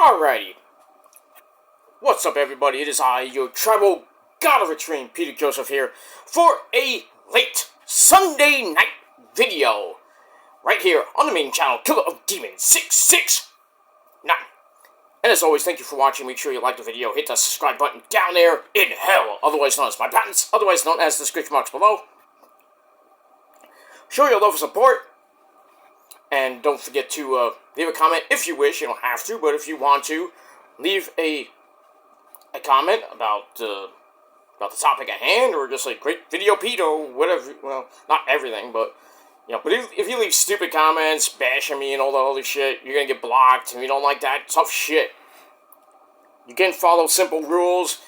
Alrighty. What's up, everybody? It is I, your tribal god of extreme, Peter Joseph here, for a late Sunday night video. Right here on the main channel, Killer of Demons 669. And as always, thank you for watching. Make sure you like the video. Hit that subscribe button down there in hell, otherwise known as my patents, otherwise known as the scratch marks below. Show your love and support. And don't forget to leave a comment if you wish. You don't have to, but if you want to, leave a comment about the topic at hand, or just like great video, Pete, or whatever. Well, not everything, but But if you leave stupid comments, bashing me and all that other shit, you're gonna get blocked. And you don't like that, tough shit. You can follow simple rules.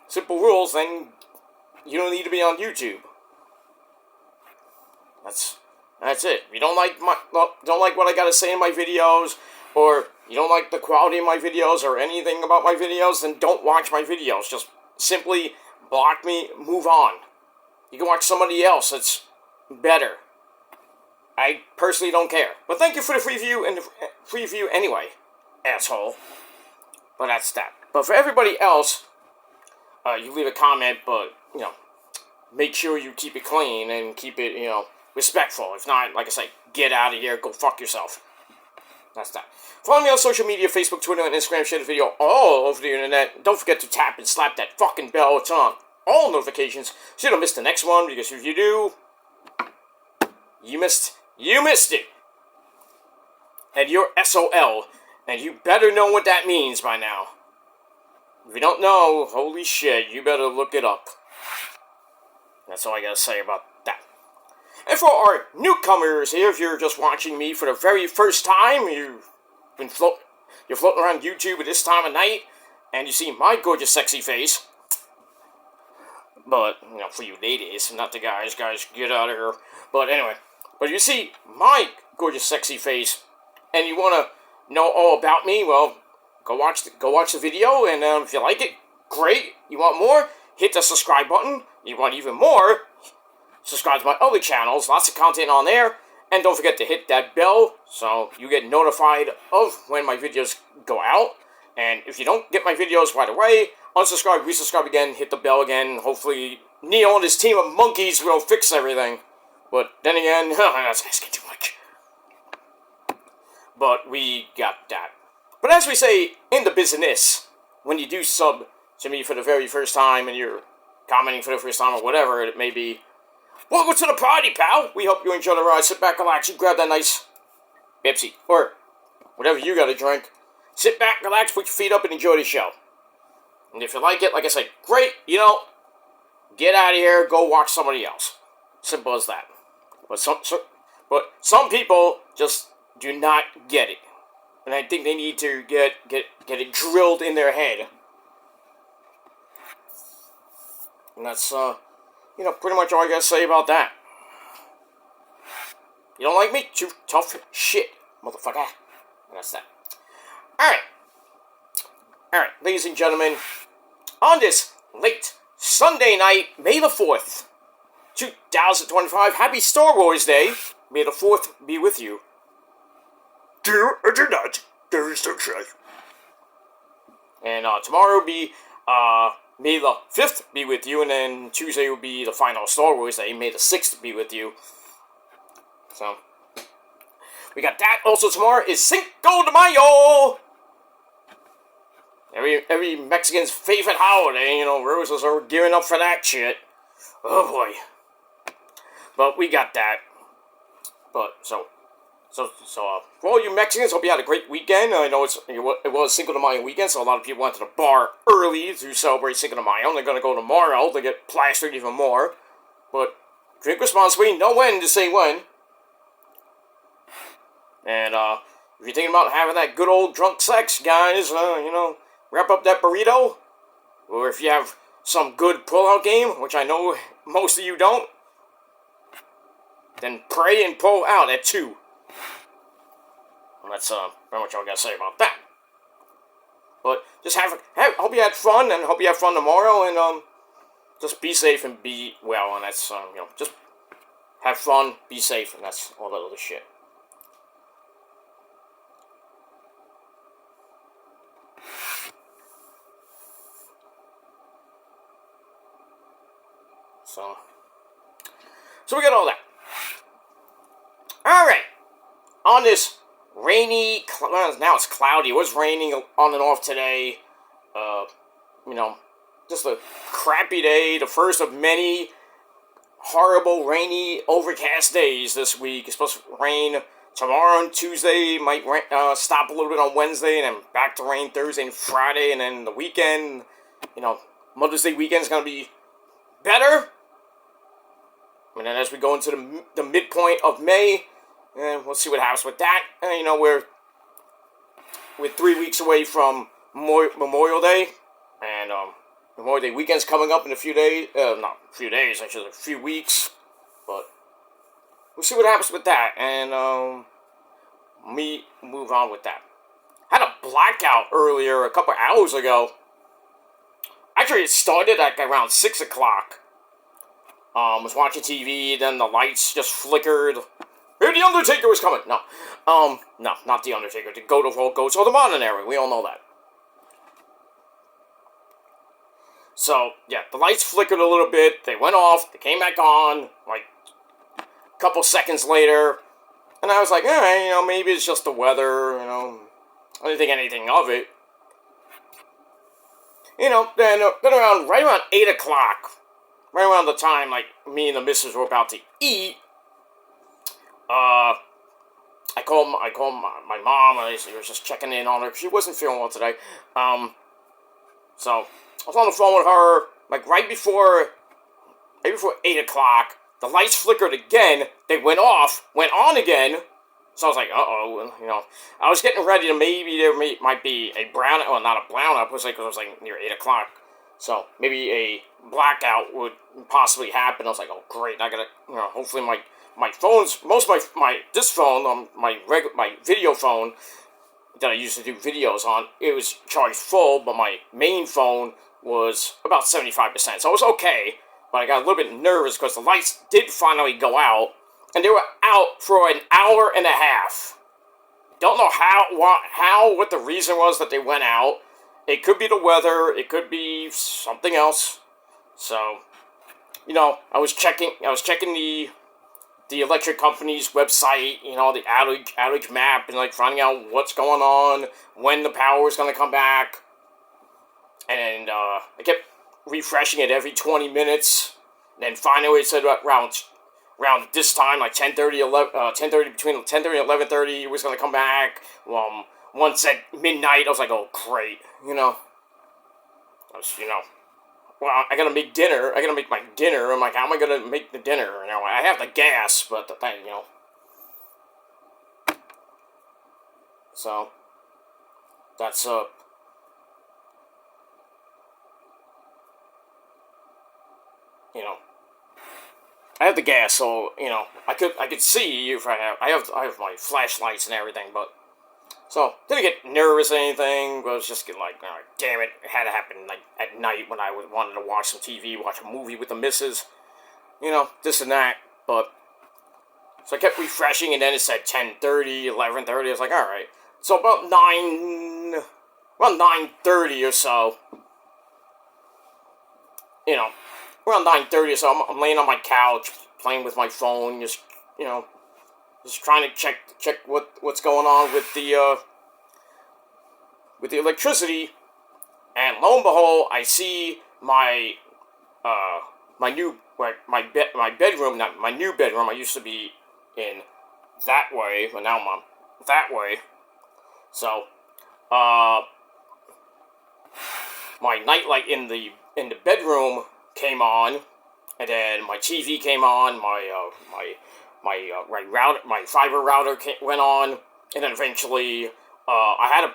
Simple rules, then you don't need to be on YouTube. That's it. If you don't like what I gotta say in my videos, or you don't like the quality of my videos, or anything about my videos, then don't watch my videos. Just simply block me, move on. You can watch somebody else that's better. I personally don't care. But thank you for the free view and the free view anyway, asshole. But that's that. But for everybody else, you leave a comment, but make sure you keep it clean and keep it, respectful. If not, like I say, get out of here, go fuck yourself. That's that. Follow me on social media, Facebook, Twitter, and Instagram. Share the video all over the internet. Don't forget to tap and slap that fucking bell. Turn on all notifications so you don't miss the next one, because if you do, you missed it. And you're SOL, and you better know what that means by now. If you don't know, holy shit, you better look it up. That's all I gotta say about that. And for our newcomers here, if you're just watching me for the very first time, you're floating around YouTube at this time of night, and you see my gorgeous, sexy face. But, for you ladies, not the guys, get out of here. But anyway, but you see my gorgeous, sexy face, and you want to know all about me, well, go watch the video, and if you like it, great. You want more? Hit the subscribe button. You want even more? Subscribe to my other channels, lots of content on there, and don't forget to hit that bell so you get notified of when my videos go out. And if you don't get my videos right away, unsubscribe, resubscribe again, hit the bell again. Hopefully Neo and his team of monkeys will fix everything. But then again, that's asking too much. But we got that. But as we say in the business, when you do sub to me for the very first time and you're commenting for the first time or whatever it may be, welcome to the party, pal. We hope you enjoy the ride. Sit back, relax, you grab that nice Pepsi or whatever you got to drink. Sit back, relax, put your feet up, and enjoy the show. And if you like it, like I said, great. Get out of here, go watch somebody else. Simple as that. But some people just do not get it, and I think they need to get it drilled in their head. And that's pretty much all I gotta say about that. You don't like me? Too tough shit, motherfucker. And that's that. Alright, ladies and gentlemen, on this late Sunday night, May the 4th, 2025, happy Star Wars Day. May the 4th be with you. Do or do not, there is no try. And tomorrow will be, May the 5th be with you, and then Tuesday will be the final Star Wars Day, May the 6th be with you. So, we got that. Also tomorrow is Cinco de Mayo! Every Mexican's favorite holiday, Roses are gearing up for that shit. Oh boy. But we got that. But, so for all you Mexicans, hope you had a great weekend. I know it was Cinco de Mayo weekend, so a lot of people went to the bar early to celebrate Cinco de Mayo. They're going to go tomorrow to get plastered even more. But drink responsibly, know when to say when. And if you're thinking about having that good old drunk sex, guys, wrap up that burrito. Or if you have some good pull-out game, which I know most of you don't, then pray and pull out at 2. And that's pretty much all I gotta say about that. But just hope you had fun, and hope you have fun tomorrow, and just be safe and be well, and that's just have fun, be safe, and that's all that other shit. So we got all that. All right. On this rainy, now it's cloudy. It was raining on and off today. You know, just a crappy day. The first of many horrible, rainy, overcast days this week. It's supposed to rain tomorrow and Tuesday. Might stop a little bit on Wednesday, and then back to rain Thursday and Friday, and then the weekend. You know, Mother's Day weekend is going to be better. And then as we go into the midpoint of May, and we'll see what happens with that. And, you know, we're 3 weeks away from Memorial Day, and Memorial Day weekend's coming up in a few days. Not a few days, actually, a few weeks. But we'll see what happens with that, and me move on with that. Had a blackout earlier, a couple hours ago. Actually, it started at around 6 o'clock. Was watching TV, then the lights just flickered. Here, The Undertaker was coming! No, not The Undertaker. The goat of all goats, or the Molinary. We all know that. So, yeah, the lights flickered a little bit. They went off. They came back on, like, a couple seconds later. And I was like, alright, you know, maybe it's just the weather, you know. I didn't think anything of it. You know, then right around 8 o'clock, right around the time, like, me and the missus were about to eat, I called my mom, and I was just checking in on her, because she wasn't feeling well today. So, I was on the phone with her, like, right before 8 o'clock. The lights flickered again. They went off, went on again. So I was like, uh-oh, you know. I was getting ready to maybe there might be a brownout, well, not a brownout, because it was like near 8 o'clock. So maybe a blackout would possibly happen. I was like, oh, great, I gotta, you know, hopefully my phone's, most of this phone, my video phone that I used to do videos on, it was charged full, but my main phone was about 75%. So it was okay, but I got a little bit nervous because the lights did finally go out, and they were out for an hour and a half. Don't know what the reason was that they went out. It could be the weather, it could be something else. So, you know, I was checking the electric company's website, you know, the outage map, and like finding out what's going on, when the power is going to come back. And I kept refreshing it every 20 minutes. And then finally it said around this time, like 10:30, between 10:30 and 11:30, it was going to come back. Once at midnight, I was like, oh, great, you know. Well, I gotta make dinner. I gotta make my dinner. I'm like, how am I gonna make the dinner? You know, I have the gas, but the thing, you know. So, that's, you know, I have the gas, so, you know, I could see if I have my flashlights and everything, but, so, didn't get nervous or anything, but I was just getting like, oh, damn it, it had to happen, like, at night when I wanted to watch some TV, watch a movie with the missus, you know, this and that, but, so I kept refreshing, and then it said 10:30, 11:30, I was like, alright, so about 9:30 or so, you know, around 9:30 or so, I'm laying on my couch, playing with my phone, just, you know, just trying to check what's going on with the electricity, and lo and behold, I see my bedroom, not my new bedroom. I used to be in that way, but now I'm that way. So, my nightlight in the bedroom came on, and then my TV came on, my fiber router went on, and then eventually, I had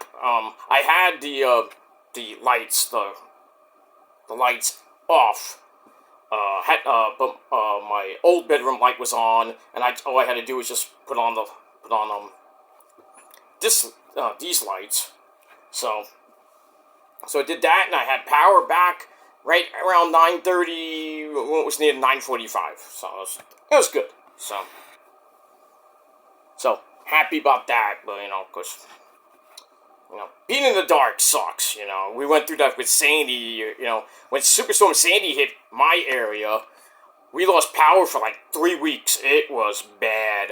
the lights off. But my old bedroom light was on, and all I had to do was just put on these lights. So I did that, and I had power back right around 9:30. What was needed, 9:45. So it was good. So happy about that, but you know, of course, you know, being in the dark sucks. You know, we went through that with Sandy. You know, when Superstorm Sandy hit my area, we lost power for like 3 weeks. It was bad.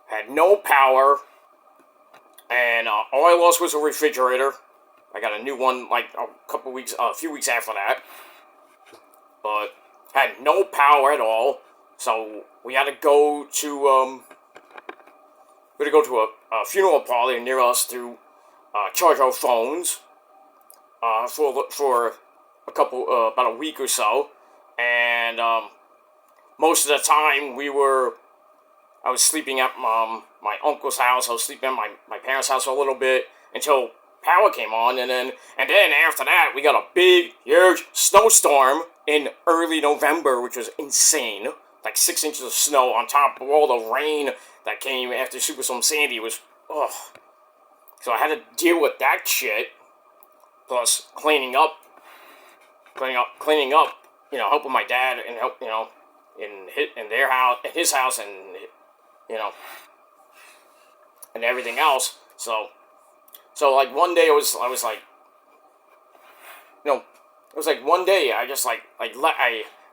Had no power, and all I lost was a refrigerator. I got a new one like a few weeks after that. But had no power at all, so we had to go to a funeral parlor near us to charge our phones for about a week or so, and most of the time I was sleeping at my uncle's house. I was sleeping at my parents' house a little bit until power came on, and then after that we got a big, huge snowstorm in early November, which was insane. Like 6 inches of snow on top of all the rain that came after Superstorm Sandy. It was ugh. So I had to deal with that shit, plus cleaning up. You know, helping my dad and help, you know, in their house, in his house, and you know, and everything else. So like one day I was like, you know, it was like one day I just I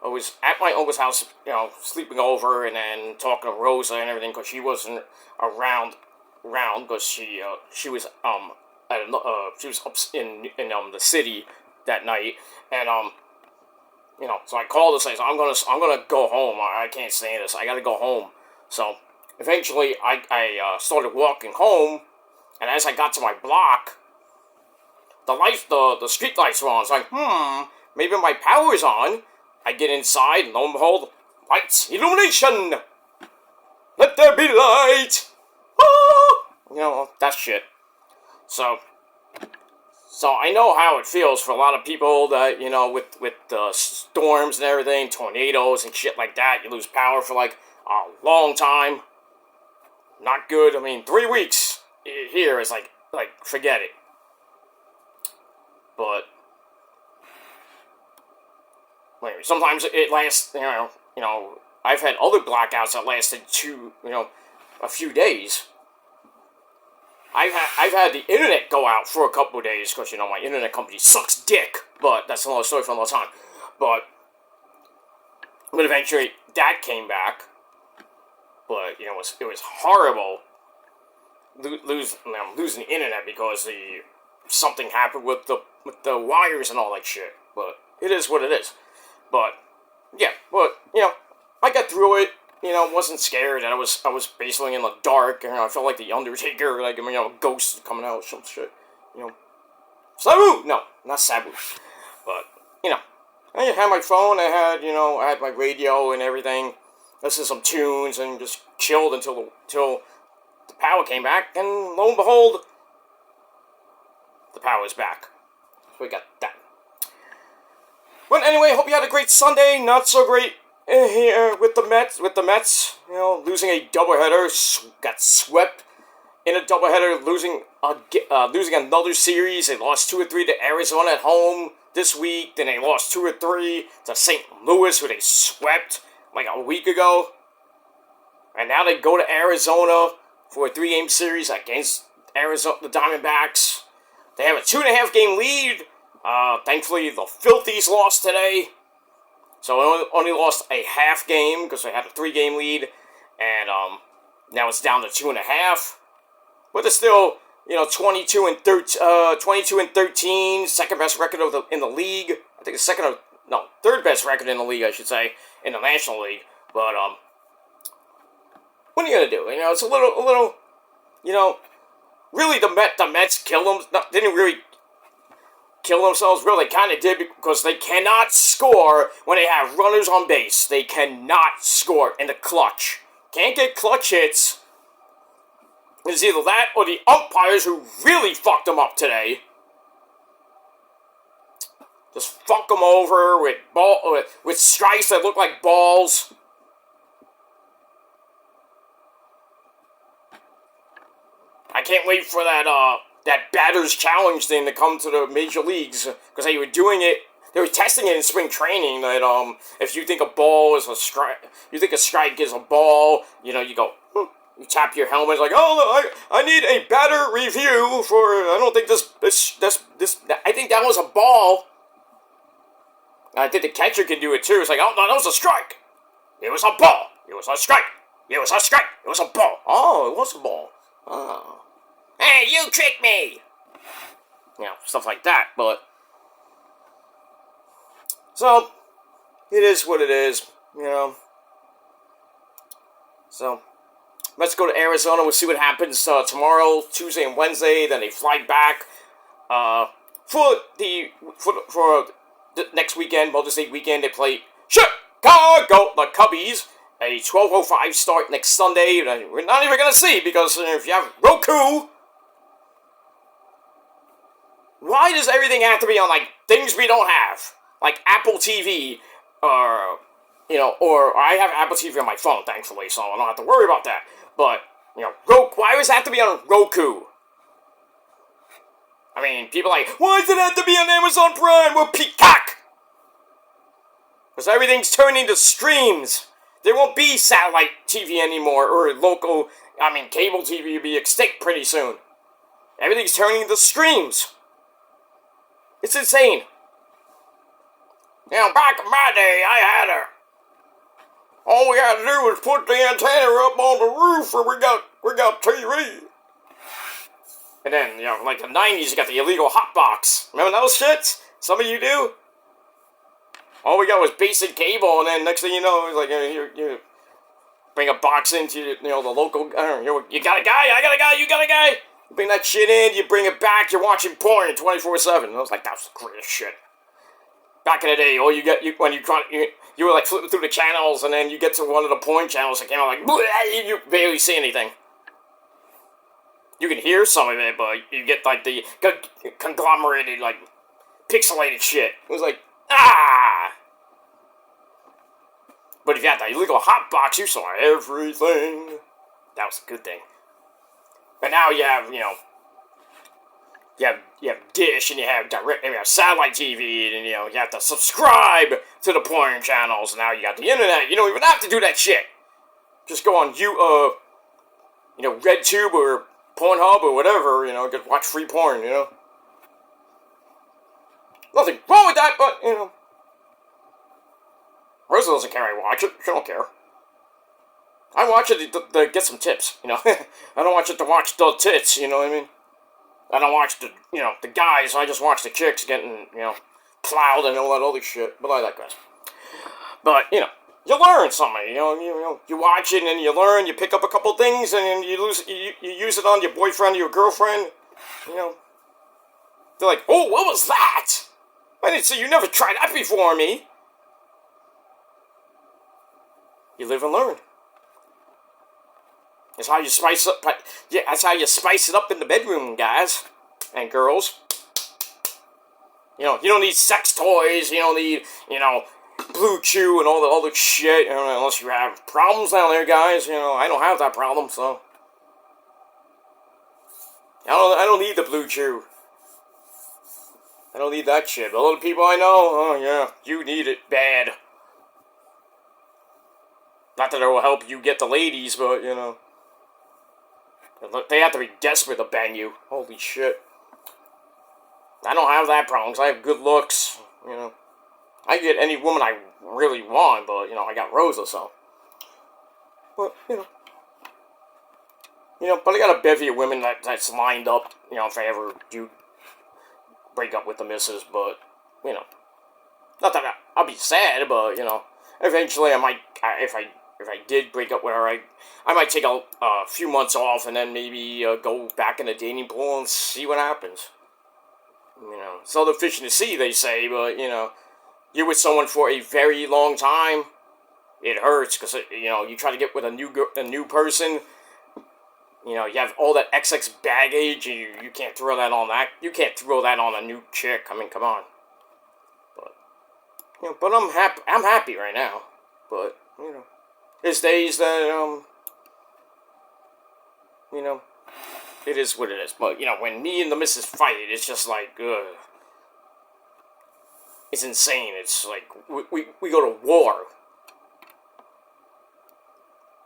was at my uncle's house, you know, sleeping over and then talking to Rosa and everything because she wasn't around because she was she was up in the city that night, and you know, so I called her and said, I'm gonna go home. I can't stand this. I gotta go home. So eventually I started walking home, and as I got to my block, the street lights were on. It's like, maybe my power's on. I get inside, and lo and behold, lights, illumination! Let there be light! Ah! You know, that shit. So I know how it feels for a lot of people that, you know, with storms and everything, tornadoes and shit like that, you lose power for like a long time. Not good. I mean, 3 weeks here is like forget it. But anyway, sometimes it lasts. You know, I've had other blackouts that lasted a few days. I've had the internet go out for a couple of days because, you know, my internet company sucks dick. But that's another story for another time. But eventually that came back. But, you know, it was horrible losing the internet because something happened with the wires and all that shit. But it is what it is. But yeah, but you know, I got through it. You know, wasn't scared, and I was basically in the dark, and I felt like the Undertaker, like, you know, ghosts coming out, some shit. You know, Sabu! No, not Sabu. But you know, I had my phone. I had my radio and everything. Listened to some tunes and just chilled until the power came back, and lo and behold, the power is back. So we got that. But anyway, hope you had a great Sunday. Not so great here with the Mets. You know, losing a doubleheader, got swept in a doubleheader, losing another series. They lost 2 or 3 to Arizona at home this week. Then they lost 2 or 3 to St. Louis, who they swept like a week ago. And now they go to Arizona for a 3-game series against Arizona, the Diamondbacks. They have a 2.5 game lead. Thankfully, the Filthies lost today. So I only lost a half game because they had a 3-game lead. And now it's down to 2.5. But it's still, you know, 22 and 13, second best record in the league. I think it's third best record in the league, I should say, in the National League. But what are you gonna do? You know, it's a little, you know, really the Mets killed them. Didn't really kill themselves. Really, kind of did, because they cannot score when they have runners on base. They cannot score in the clutch. Can't get clutch hits. It's either that or the umpires who really fucked them up today. Just fuck them over with strikes that look like balls. I can't wait for that batter's challenge thing to come to the major leagues, because they were doing it. They were testing it in spring training. That if you think a ball is a strike, you think a strike is a ball. You know, you go. You tap your helmet, like, oh, I need a batter review for. I don't think this. I think that was a ball. I think the catcher can do it too. It's like, oh no, that was a strike. It was a ball. It was a strike. It was a strike. It was a ball. Oh, it was a ball. Oh. Hey, you tricked me. You know, stuff like that. But so it is what it is. You know. So let's go to Arizona. We'll see what happens tomorrow, Tuesday, and Wednesday. Then they fly back for the next weekend, Mother's Day weekend. They play Chicago, the Cubbies. A 12:05 start next Sunday. We're not even gonna see because if you have Roku, why does everything have to be on like things we don't have, like Apple TV, or or I have Apple TV on my phone, thankfully, so I don't have to worry about that. But Roku, why does it have to be on Roku? I mean, people are like, why does it have to be on Amazon Prime or Peacock? Because everything's turning to streams. There won't be satellite TV anymore, or local, cable TV will be extinct pretty soon. Everything's turning to streams. It's insane. Back in my day, I had all we had to do was put the antenna up on the roof and we got TV. And then, like the 90s, you got the illegal hotbox. Remember those shits? Some of you do? All we got was basic cable, and then next thing you know, it's like, you bring a box into, the local, you got a guy, I got a guy, you got a guy. You bring that shit in, you bring it back, you're watching porn 24/7. And I was like, that's the greatest shit. Back in the day, all you get, when you were like flipping through the channels, and then you get to one of the porn channels that came out like, you barely see anything. You can hear some of it, but you get like the conglomerated, like, pixelated shit. It was like, But if you had the illegal hotbox, you saw everything. That was a good thing. But now you have, you have Dish, and you have satellite TV, and you have to subscribe to the porn channels. And now you got the internet. You don't even have to do that shit. Just go on RedTube or Pornhub or whatever. Just watch free porn. Nothing wrong with that, but Rosa doesn't care I watch it. She don't care. I watch it to get some tips, I don't watch it to watch the tits, you know what I mean? I don't watch the guys. I just watch the chicks getting, plowed and all that other shit. But I like guys. But, you learn something, you watch it and you learn, you pick up a couple things and you use it on your boyfriend or your girlfriend, They're like, oh, what was that? I didn't see, you never tried that before me. You live and learn. That's how you spice up. Yeah, that's how you spice it up in the bedroom, guys and girls. You don't need sex toys. You don't need, Blue Chew and all the other shit. Unless you have problems down there, guys. I don't have that problem, so I don't need the Blue Chew. I don't need that shit. But a lot of people I know, oh yeah, you need it bad. Not that it will help you get the ladies, but they have to be desperate to bang you. Holy shit. I don't have that problem, because I have good looks, I get any woman I really want, but, I got Rosa, so. But, but I got a bevy of women that's lined up, if I ever do break up with the missus, but, not that I'll be sad, but, eventually I might, if I did break up with her, I might take a few months off and then maybe go back in the dating pool and see what happens. It's all the fish in the sea, they say, but, you're with someone for a very long time, it hurts, because, you try to get with a new person, you have all that XX baggage, and you can't throw that on you can't throw that on a new chick, I mean, come on. But, but I'm happy right now, but, there's days that, it is what it is. But, when me and the missus fight, it's just like, it's insane. It's like, we go to war.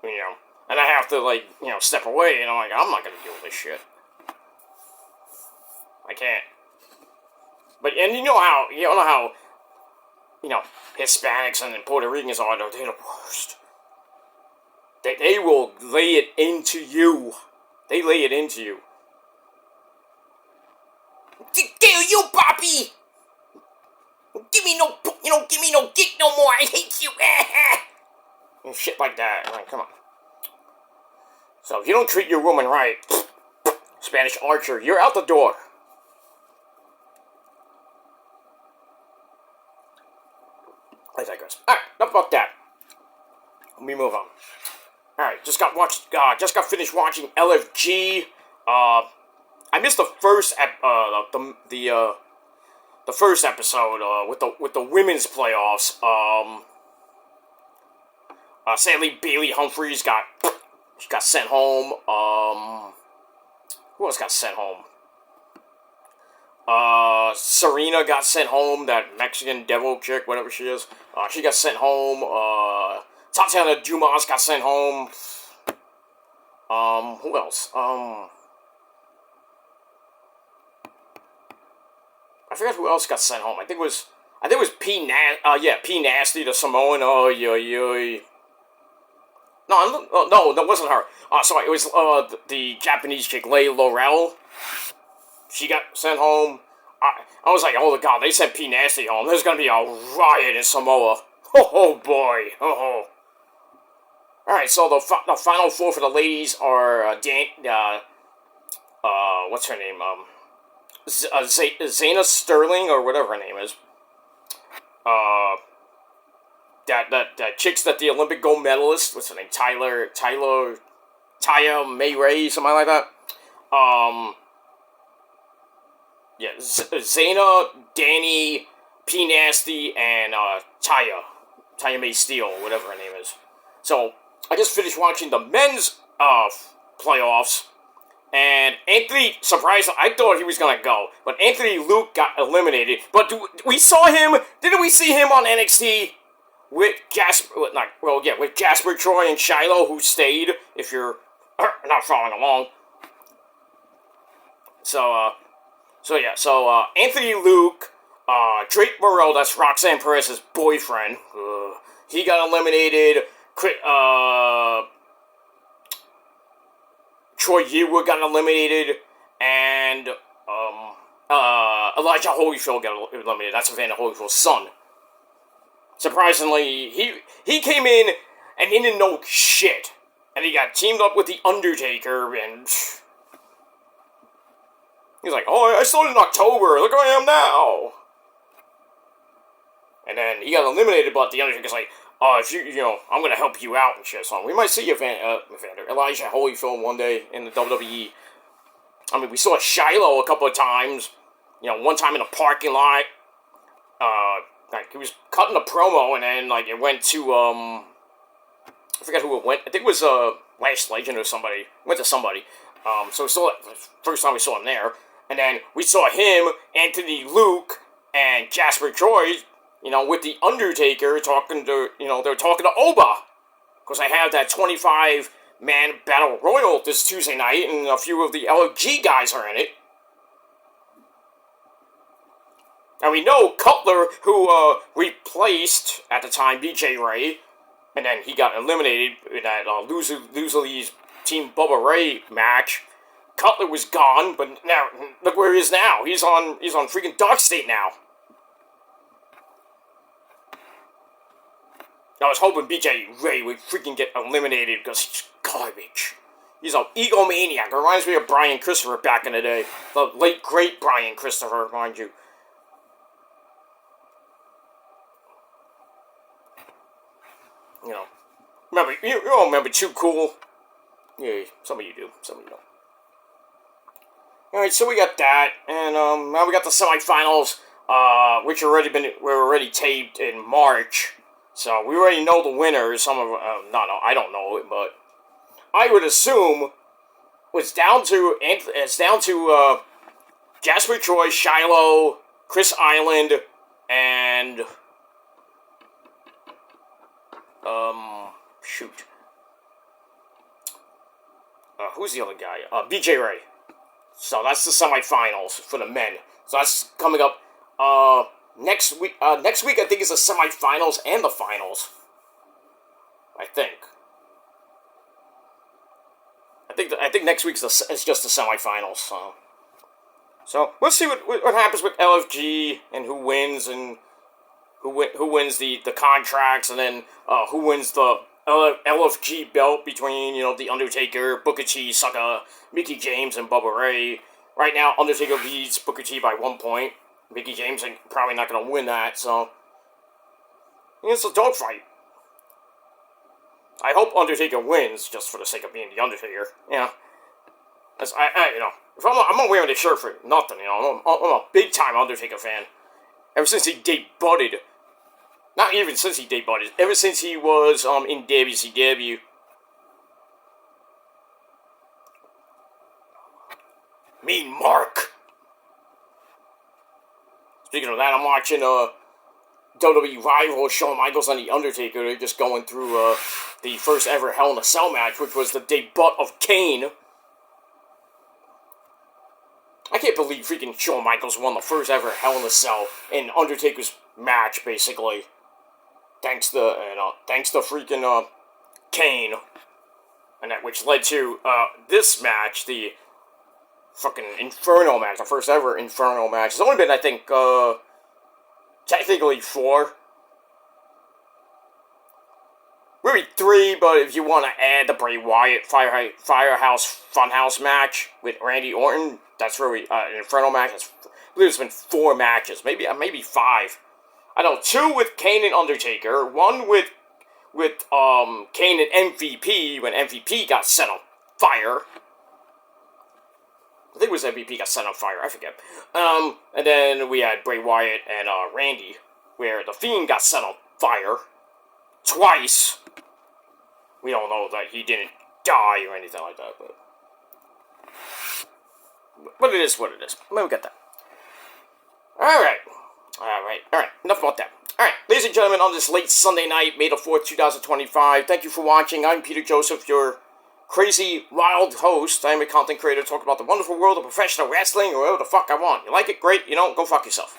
And I have to, like, step away, and I'm like, I'm not gonna deal with this shit. I can't. But, and you know how you know, Hispanics and Puerto Ricans are, they're the worst. They will lay it into you. They lay it into you. Kill you, Poppy! Give me no, give me no dick no more. I hate you. And shit like that. Like, come on. So if you don't treat your woman right, Spanish Archer, you're out the door. I digress. Alright, enough about that. Let me move on. Alright, just got finished watching LFG. I missed the first the first episode with the women's playoffs. Sadly, Bailey Humphries got sent home. Who else got sent home? Serena got sent home. That Mexican devil chick, whatever she is. She got sent home. Tatiana Dumas got sent home. Who else? I forgot who else got sent home. I think it was P Nasty, the Samoan. Oh, yo. No, that wasn't her. Sorry, it was the Japanese chick, Leigh Laurel. She got sent home. I was like, oh god, they sent P Nasty home. There's gonna be a riot in Samoa. Oh boy. Oh. Alright, so the final four for the ladies are what's her name? Zayna Sterling, or whatever her name is. That chick's that the Olympic gold medalist. What's her name? Taya May Ray, something like that. Yeah, Zayna, Danny, P Nasty, and Taya May Steele, whatever her name is. So I just finished watching the men's playoffs. And Anthony, surprisingly, I thought he was gonna go, but Anthony Luke got eliminated. But we saw him. Didn't we see him on NXT with with Jasper Troy and Shiloh, who stayed? If you're not following along. So Anthony Luke, Drake Morrell, that's Roxanne Perez's boyfriend. He got eliminated. Troy Yearwood got eliminated, and Elijah Holyfield got eliminated. That's Evander Holyfield's son. Surprisingly, he came in and he didn't know shit, and he got teamed up with the Undertaker, and he's like, "Oh, I started in October. Look where I am now." And then he got eliminated, but the Undertaker's like, if I'm gonna help you out and shit. So we might see Elijah Holyfield one day in the WWE. I mean, we saw Shiloh a couple of times. One time in a parking lot. He was cutting a promo, and then it went to I forget who it went. I think it was Last Legend or somebody. It went to somebody. So we saw it the first time we saw him there, and then we saw him, Anthony Luke, and Jasper Troy. With the Undertaker talking to, they're talking to Oba. Because I have that 25-man Battle Royal this Tuesday night, and a few of the LFG guys are in it. And we know Cutler, who replaced, at the time, BJ Ray, and then he got eliminated in that Loser's Team Bubba Ray match. Cutler was gone, but now, look where he is now. He's on freaking Dark State now. I was hoping BJ Ray would freaking get eliminated because he's garbage. He's an egomaniac. Reminds me of Brian Christopher back in the day. The late, great Brian Christopher, mind you. Remember, you all remember Too Cool? Yeah, some of you do, some of you don't. Alright, so we got that, and now we got the semifinals, which were already taped in March. So we already know the winners. Some of I don't know it, but I would assume it's down to Jasper Troy, Shiloh, Chris Island, and who's the other guy? BJ Ray. So that's the semifinals for the men. So that's coming up next week I think is the semifinals and the finals. I think next week is just the semifinals. So we'll see what happens with LFG and who wins and who wins the contracts, and then who wins the LFG belt between, The Undertaker, Booker T, Saka, Mickie James, and Bubba Ray. Right now, Undertaker leads Booker T by 1 point. Mickie James ain't probably not going to win that, so it's a dogfight. I hope Undertaker wins, just for the sake of being the Undertaker. As if I'm not wearing this shirt for nothing. I'm a big time Undertaker fan. Ever since he debuted. Not even since he debuted. Ever since he was in WCW. Mean Mark. Speaking of that, I'm watching WWE Rival, Shawn Michaels and The Undertaker. They're just going through the first ever Hell in a Cell match, which was the debut of Kane. I can't believe freaking Shawn Michaels won the first ever Hell in a Cell in Undertaker's match, basically. Thanks to freaking Kane, and that which led to this match, the fucking Inferno match, the first ever Inferno match. It's only been, I think, technically 4. Maybe 3, but if you want to add the Bray Wyatt Firehouse Funhouse match with Randy Orton, that's really an Inferno match. I believe it's been 4 matches, maybe 5. I know 2 with Kane and Undertaker, 1 with Kane and MVP when MVP got set on fire. I think it was MVP got set on fire. I forget. And then we had Bray Wyatt and Randy, where the Fiend got set on fire twice. We don't know that he didn't die or anything like that, but it is what it is. We'll get that. Alright. Enough about that. Alright, ladies and gentlemen, on this late Sunday night, May the 4th, 2025, thank you for watching. I'm Peter Joseph, your crazy, wild host. I am a content creator talking about the wonderful world of professional wrestling or whatever the fuck I want. You like it? Great. You don't? Go fuck yourself.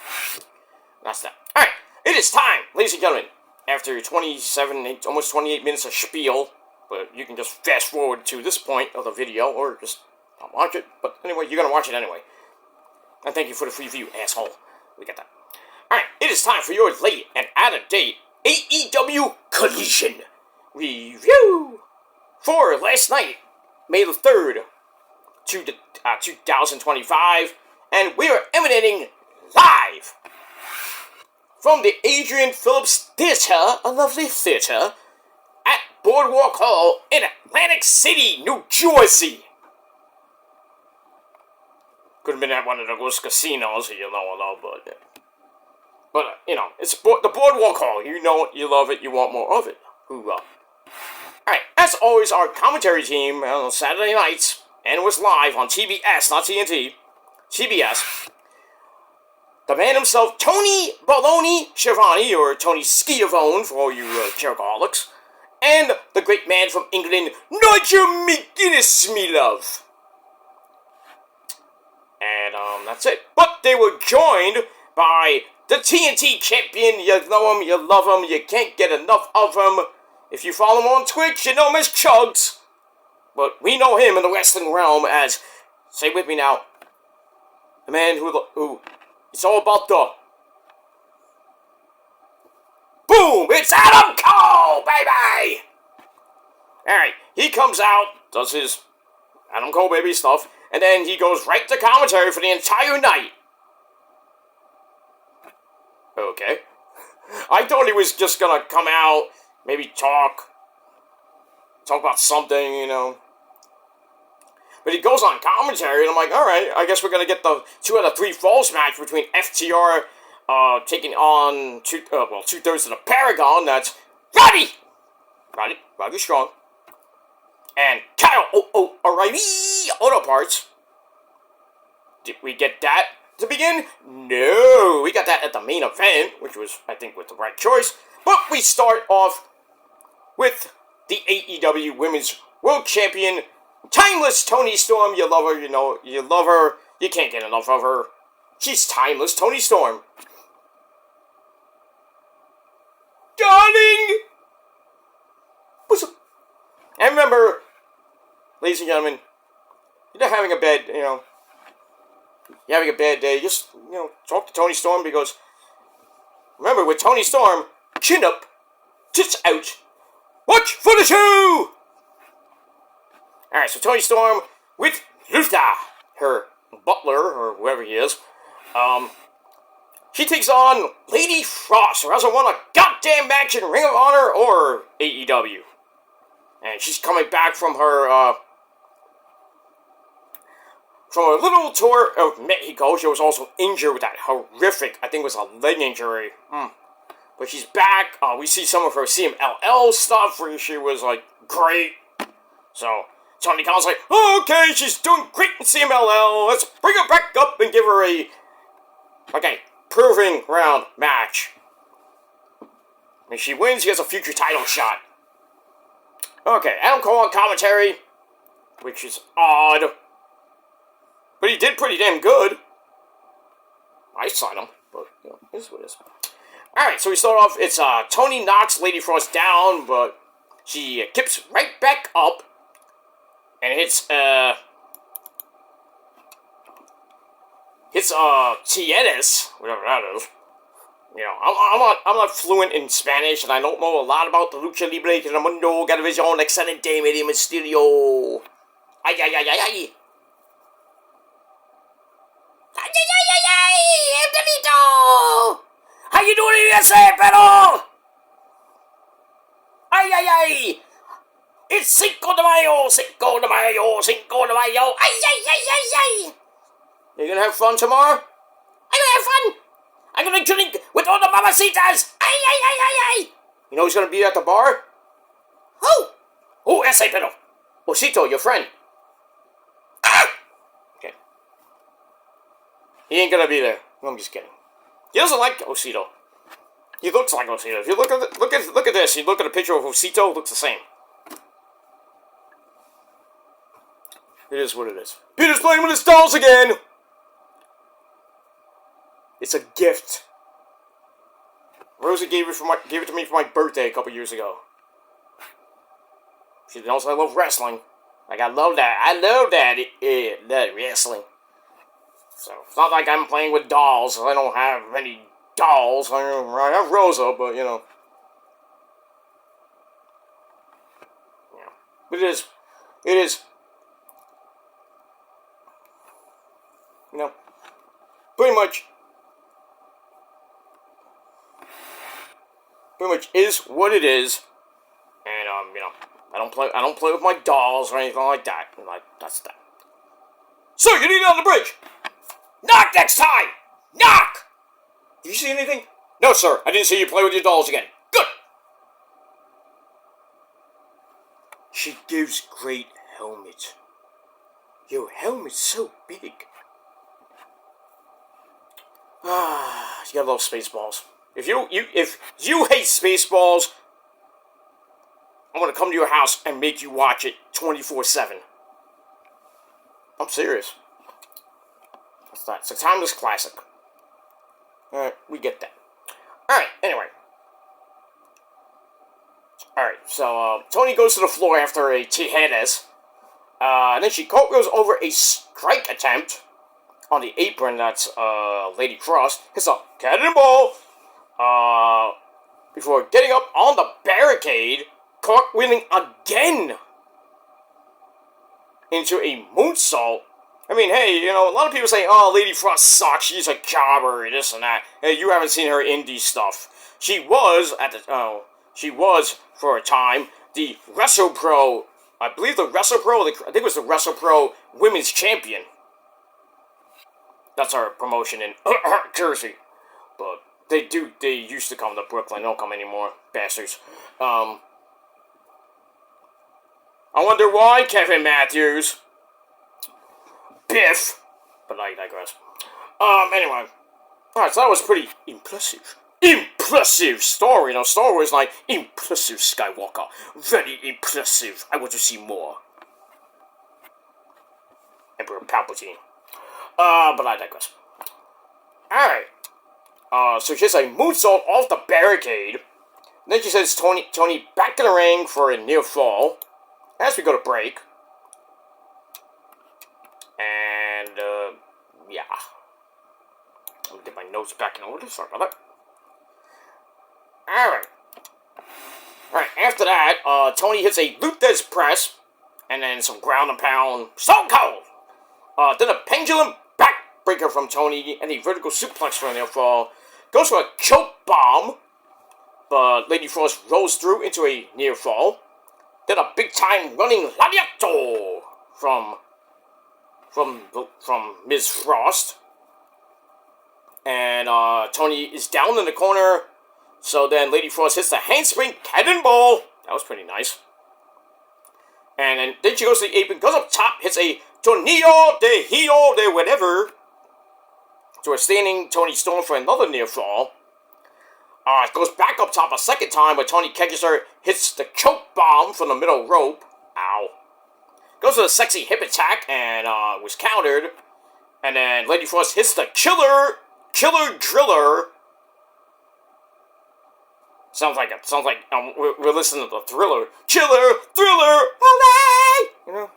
That's that. Alright, it is time, ladies and gentlemen. After 27, almost 28 minutes of spiel, but you can just fast forward to this point of the video, or just not watch it. But anyway, you're gonna watch it anyway. And thank you for the free view, asshole. We got that. Alright, it is time for your late and out-of-date AEW Collision Review for last night, May the 3rd, 2025, and we are emanating live from the Adrian Phillips Theater, a lovely theater, at Boardwalk Hall in Atlantic City, New Jersey. Could have been at one of those casinos, but it's the Boardwalk Hall. You know it, you love it, you want more of it. Hoorah. Alright, as always, our commentary team on Saturday nights, and it was live on TBS, not TNT, TBS, the man himself, Tony Baloney Schiavone, or Tony Schiavone for all you jerkaholics, and the great man from England, Nigel McGuinness, me love. And that's it. But they were joined by the TNT champion. You know him, you love him, you can't get enough of him. If you follow him on Twitch, you know him as Chugs. But we know him in the wrestling realm as, say with me now, the man who it's all about the boom! It's Adam Cole, baby! Alright, he comes out, does his Adam Cole baby stuff, and then he goes right to commentary for the entire night. Okay. I thought he was just gonna come out, maybe talk about something, But he goes on commentary, and I'm like, alright, I guess we're gonna get the 2 out of 3 falls match between FTR taking on 2/3 of the Paragon. That's Roddy Strong, and Kyle O'Reilly Auto Parts. Did we get that to begin? No, we got that at the main event, which was, I think, with the right choice. But we start off with the AEW Women's World Champion, Timeless Toni Storm. You love her, you love her. You can't get enough of her. She's timeless, Toni Storm. And remember, ladies and gentlemen, you're not having a bad, you're having a bad day, just, talk to Toni Storm, because, remember, with Toni Storm, chin up, tits out, watch for the shoe! Alright, so Toni Storm with Luther, her butler, or whoever he is, she takes on Lady Frost, who hasn't won a goddamn match in Ring of Honor or AEW. And she's coming back from her little tour of Mexico. She was also injured with that horrific, I think it was a leg injury. But she's back. We see some of her CMLL stuff where she was, like, great. So, Tony Khan's like, okay, she's doing great in CMLL. Let's bring her back up and give her a proving round match. And if she wins, she has a future title shot. Okay, Adam Cole on commentary, which is odd. But he did pretty damn good. I saw him, but, this is what it is. Alright, so we start off, it's, Toni knocks Lady Frost down, but she kips right back up and hits Tienes, whatever that is. I'm not fluent in Spanish, and I don't know a lot about the Lucha Libre que el mundo Galavisión Excelente Media Mysterio. Ay, ay, ay, ay, ay. Ay, ay, ay, ay, ay, Antonito! How you doing, USA, pero? Ay, ay, ay. It's Cinco de Mayo, Cinco de Mayo, Cinco de Mayo. Ay, ay, ay, ay, ay. You gonna have fun tomorrow? I'm gonna have fun. I'm gonna drink with all the mamacitas. Ay, ay, ay, ay, ay. You know who's gonna be at the bar? Who? Oh, ese pero. Osito, your friend. Ah! Okay. He ain't gonna be there. I'm just kidding. He doesn't like Osito. He looks like Osito. If you look at this, you look at a picture of Osito, it looks the same. It is what it is. Peter's playing with his dolls again! It's a gift. Rosie gave it to me for my birthday a couple years ago. She knows I love wrestling. Like, I love that. I love that. That wrestling. So, it's not like I'm playing with dolls. I don't have many dolls. I have Rosa, but, Yeah. But it is. Pretty much is what it is, and I don't play with my dolls or anything like that. That's that. So you need on the bridge. Knock next time. Knock. Did you see anything? No, sir. I didn't see you play with your dolls again. Good. She gives great helmet. Your helmet's so big. You gotta love Spaceballs. If you hate Spaceballs, I'm gonna come to your house and make you watch it 24/7. I'm serious. That's that. It's a timeless classic. Alright, we get that. Alright, anyway. Alright, so Toni goes to the floor after a Tijeras. And then she goes over a strike attempt on the apron. That's Lady Frost. Hits a cannonball. Before getting up on the barricade, cartwheeling again into a moonsault. I mean, hey, a lot of people say, oh, Lady Frost sucks, she's a jobber, this and that. Hey, you haven't seen her indie stuff. She was, for a time, the WrestlePro, I think it was the WrestlePro Women's Champion. That's our promotion in Jersey. But they used to come to Brooklyn, they don't come anymore, bastards. I wonder why, Kevin Matthews. Biff. But I digress. Anyway. Alright, so that was pretty impressive. Impressive story. Star Wars like, impressive Skywalker. Very impressive. I want to see more. Emperor Palpatine. But I digress. Alright. So she has a moonsault off the barricade. Then she says Toni back in the ring for a near fall. as we go to break. And, yeah. Let me get my notes back in order. Sorry about that. Alright, after that, Tony hits a Luthez press, and then some ground and pound, Stone Cold! Then a pendulum backbreaker from Tony, and a vertical suplex from near fall. Goes for a choke bomb, but Lady Frost rolls through into a near fall. Then a big time running Lariato from Ms. Frost. And Tony is down in the corner. So then Lady Frost hits the handspring cannonball. That was pretty nice. And then she goes to the apron, goes up top, hits a Tornillo de Hilo de whatever. To a standing Tony Storm for another near fall. Goes back up top a second time, but Tony catches her, hits the choke bomb from the middle rope. Ow. Goes to the sexy hip attack and was countered. And then Lady Frost hits the killer driller. Sounds like we're listening to the Thriller. Thriller, LA! You know?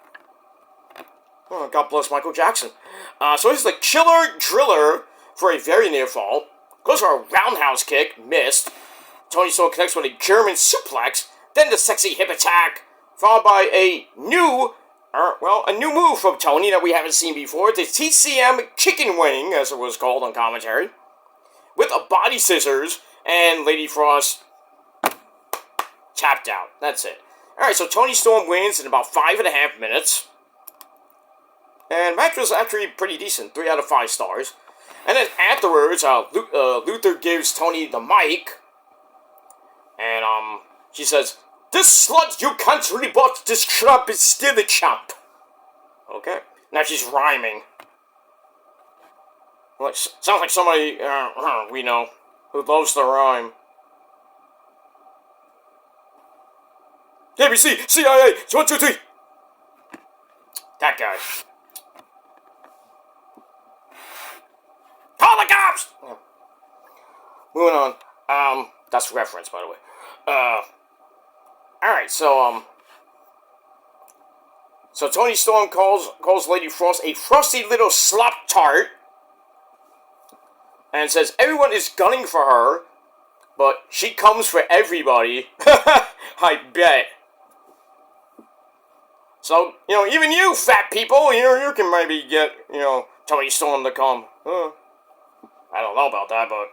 Oh, God bless Michael Jackson. So here's the killer driller for a very near fall. Goes for a roundhouse kick, missed. Tony Storm connects with a German suplex. Then the sexy hip attack, followed by a new move from Tony that we haven't seen before. The TCM chicken wing, as it was called on commentary. With a body scissors, and Lady Frost tapped out. That's it. Alright, so Tony Storm wins in about 5.5 minutes. And match was actually pretty decent, 3 out of 5 stars. And then afterwards, Luther gives Tony the mic. And, she says, "This slut you can't rebut, this crap is still the champ." Okay. Now she's rhyming. Well, sounds like somebody, we know, who loves to rhyme. ABC, CIA, 1, 2, 3. That guy. Call the cops! Yeah. Moving on. That's a reference, by the way. Alright, so Tony Storm calls Lady Frost a frosty little slop tart. And says everyone is gunning for her, but she comes for everybody. I bet. So, even you fat people, you can maybe get, Tony Storm to come. I don't know about that, but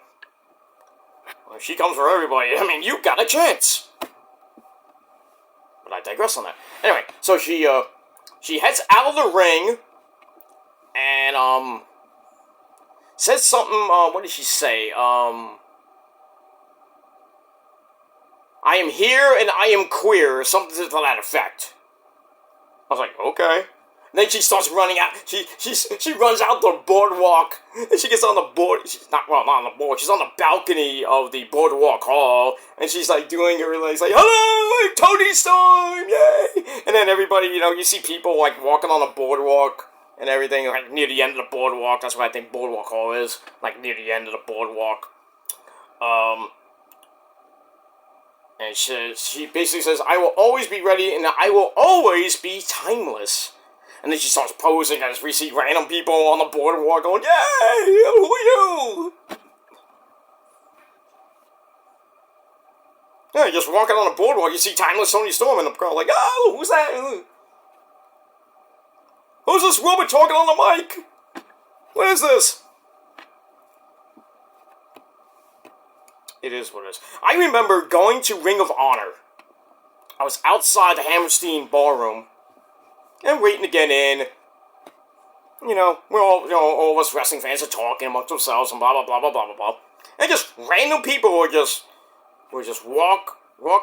if she comes for everybody, you got a chance. But I digress on that. Anyway, so she heads out of the ring, and, says something, what did she say? I am here and I am queer, or something to that effect. I was like, okay. And then she starts running out. She runs out the boardwalk, and she gets on the board. Not on the board. She's on the balcony of the boardwalk hall, and she's like doing her like, "Hello, I'm Tony Storm, yay!" And then everybody, you see people like walking on the boardwalk and everything, like near the end of the boardwalk. That's what I think boardwalk hall is, like near the end of the boardwalk. And she basically says, "I will always be ready, and I will always be timeless." And then she starts posing as we see random people on the boardwalk going, "Yay! Who are you?" Yeah, you're just walking on the boardwalk, you see Timeless Tony Storm, and the girl like, "Oh, who's that? Who's this woman talking on the mic? What is this?" It is what it is. I remember going to Ring of Honor. I was outside the Hammerstein ballroom and waiting to get in. We're all of us wrestling fans are talking amongst themselves and blah blah blah blah blah blah blah. And just random people would just walk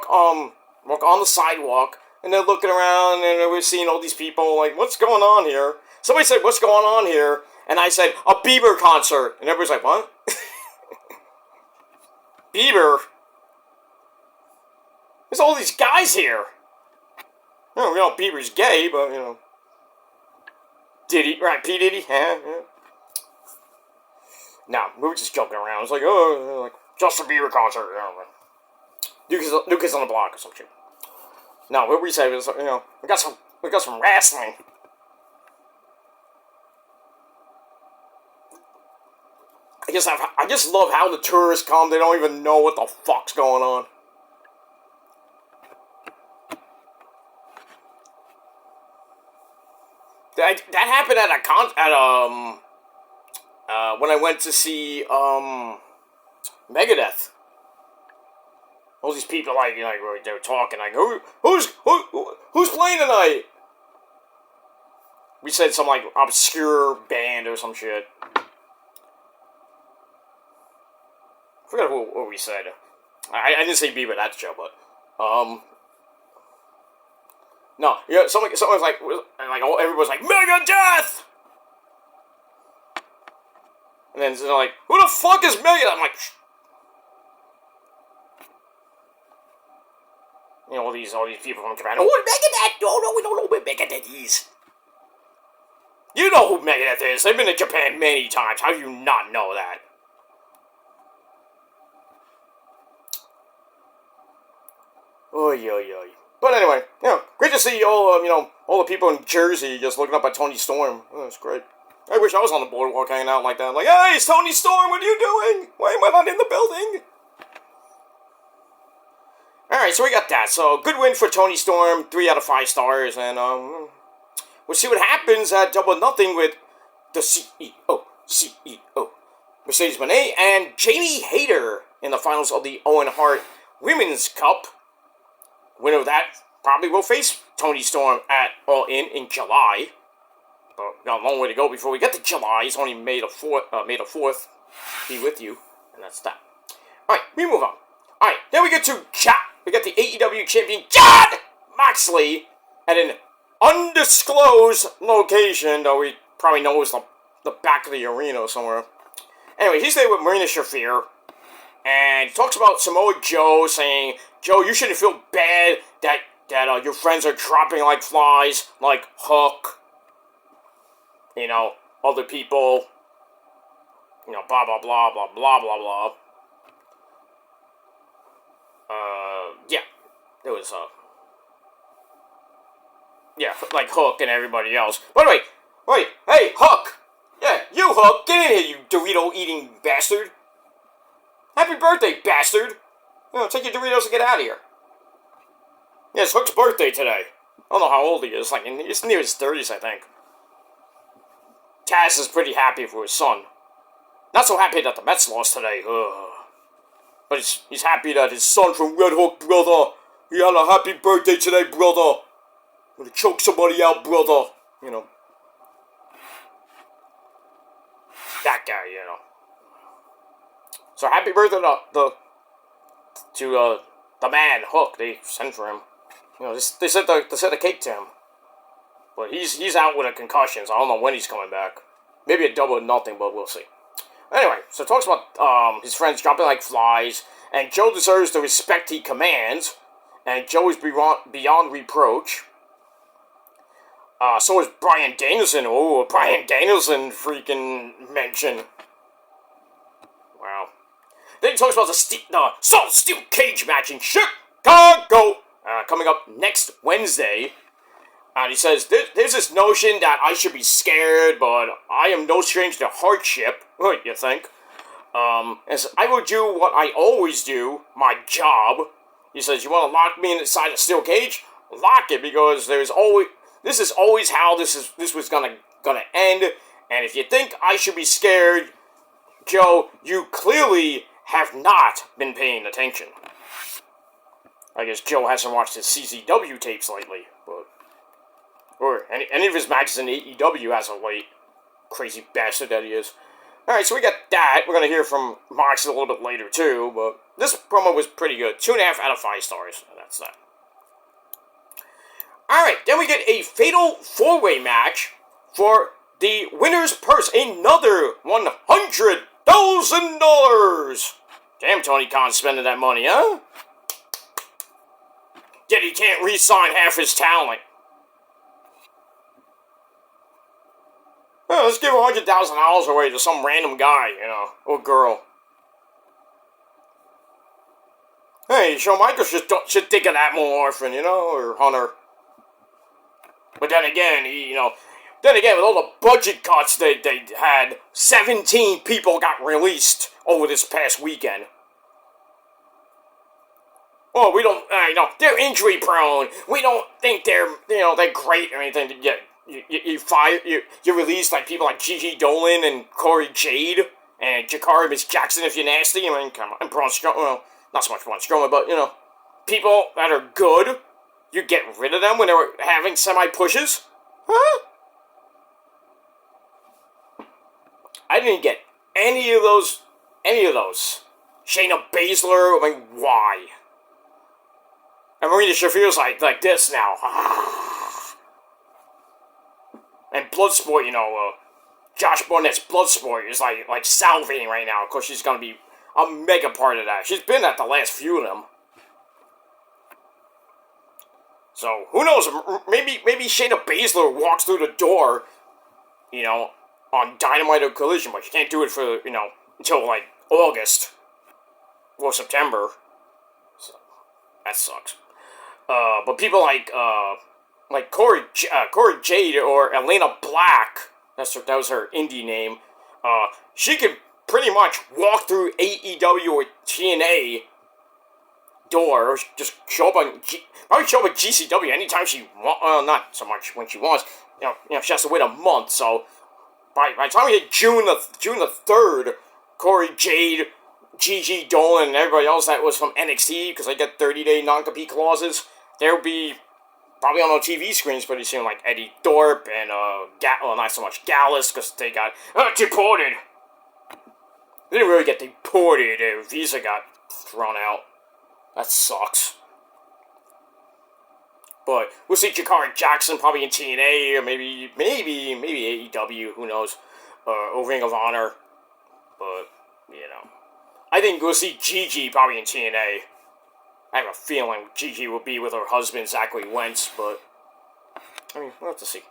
on the sidewalk, and they're looking around, and we're seeing all these people like, "What's going on here?" Somebody said, "What's going on here?" And I said, "A Bieber concert." And everybody's like, "What?" Bieber? There's all these guys here. We know Bieber's gay, but, Diddy, right, P. Diddy, yeah. No, we were just joking around. It's like, like, Justin Bieber concert, New Kids on the Block or some shit. No, what we said was, we got some wrestling. I just love how the tourists come. They don't even know what the fuck's going on. That happened at when I went to see Megadeth. All these people they were talking. I go, who's playing tonight? We said some obscure band or some shit. I forgot what we said. I didn't say Bieber that show, but no, yeah, someone's everybody's like Megadeth, and then they're like, who the fuck is Megadeth? I'm like, all these people from Japan. Oh, Megadeth! No, we don't know who Megadeth is. You know who Megadeth is. They've been to Japan many times. How do you not know that? Oy. But anyway, great to see all the people in Jersey just looking up at Toni Storm. Oh, that's great. I wish I was on the boardwalk hanging out like that. Like, hey, it's Toni Storm, what are you doing? Why am I not in the building? Alright, so we got that. So, good win for Toni Storm, 3 out of 5 stars, and we'll see what happens at Double Nothing with the CEO, Mercedes Moné, and Jamie Hayter in the finals of the Owen Hart Women's Cup. Winner of that probably will face Toni Storm at All In July. But we got a long way to go before we get to July. It's only May the 4th. Be with you. And that's that. Alright, we move on. Alright, then we get to we got the AEW champion Jon Moxley at an undisclosed location, though we probably know it's the back of the arena somewhere. Anyway, he's there with Marina Shafir. And he talks about Samoa Joe, saying, Joe, you shouldn't feel bad that your friends are dropping like flies, like Hook, other people, blah, blah, blah, blah, blah, blah, blah. Yeah, there was, like Hook and everybody else. But wait, hey, Hook! Yeah, you, Hook, get in here, you Dorito-eating bastard! Happy birthday, bastard! Take your Doritos and get out of here. Yeah, it's Hook's birthday today. I don't know how old he is. It's near his 30s, I think. Taz is pretty happy for his son. Not so happy that the Mets lost today. But he's happy that his son from Red Hook, brother, he had a happy birthday today, brother. I'm gonna choke somebody out, brother. That guy, So happy birthday to the man, Hook. They sent for him. They sent the cake to him. But he's out with a concussion, so I don't know when he's coming back. Maybe a Double or Nothing, but we'll see. Anyway, so it talks about his friends dropping like flies, and Joe deserves the respect he commands, and Joe is beyond reproach. So is Bryan Danielson. Oh, Bryan Danielson freaking mention. Wow. Then he talks about the Salt Steel Cage match in Chicago, coming up next Wednesday. And he says, there's this notion that I should be scared, but I am no stranger to hardship. What you think? And so I will do what I always do, my job. He says, you want to lock me inside a steel cage? Lock it, because this is always how this was gonna end. And if you think I should be scared, Joe, you clearly have not been paying attention. I guess Joe hasn't watched his CZW tapes lately, or any of his matches in AEW as of late. Crazy bastard that he is. Alright, so we got that. We're going to hear from Mox a little bit later, too. But this promo was pretty good. 2.5 out of 5 stars. That's that. Alright, then we get a fatal 4-way match for the winner's purse. Another $100,000. Damn, Tony Khan spending that money, huh? Yet he can't re-sign half his talent. Well, let's give $100,000 away to some random guy, or girl. Hey, Shawn Michaels should think of that more often, or Hunter. But then again, with all the budget cuts they had, 17 people got released over this past weekend. Oh, we don't, they're injury prone. We don't think they're great or anything. You release like people like Gigi Dolan and Corey Jade and Jakari Miss Jackson if you're nasty. I mean, come on, Braun Strowman, well, not so much Braun Strowman, but, people that are good, you get rid of them when they were having semi-pushes? Huh? I didn't get any of those. Shayna Baszler, I mean, why? And Marina Shafir's like this now. And Bloodsport, Josh Barnett's Bloodsport is like salivating right now. Of course, she's gonna be a mega part of that. She's been at the last few of them. So, who knows? Maybe Shayna Baszler walks through the door, on Dynamite or Collision, but you can't do it for, until, August or September. So, that sucks. But people like Corey Jade or Elena Black, that was her indie name, she could pretty much walk through AEW or TNA door, or just show up on GCW anytime she wants. Not so much when she wants. She has to wait a month. So by the time we hit June the 3rd, Corey Jade, Gigi Dolan, and everybody else that was from NXT, because they get 30-day non-compete clauses, they'll be probably on our TV screens pretty soon, like Eddie Thorpe and not so much Gallus, because they got deported. They didn't really get deported. Their visa got thrown out. That sucks. But we'll see Jakari Jackson probably in TNA, or maybe AEW, who knows, or Ring of Honor. But, I think we'll see Gigi probably in TNA. I have a feeling Gigi will be with her husband, Zachary Wentz, but, we'll have to see.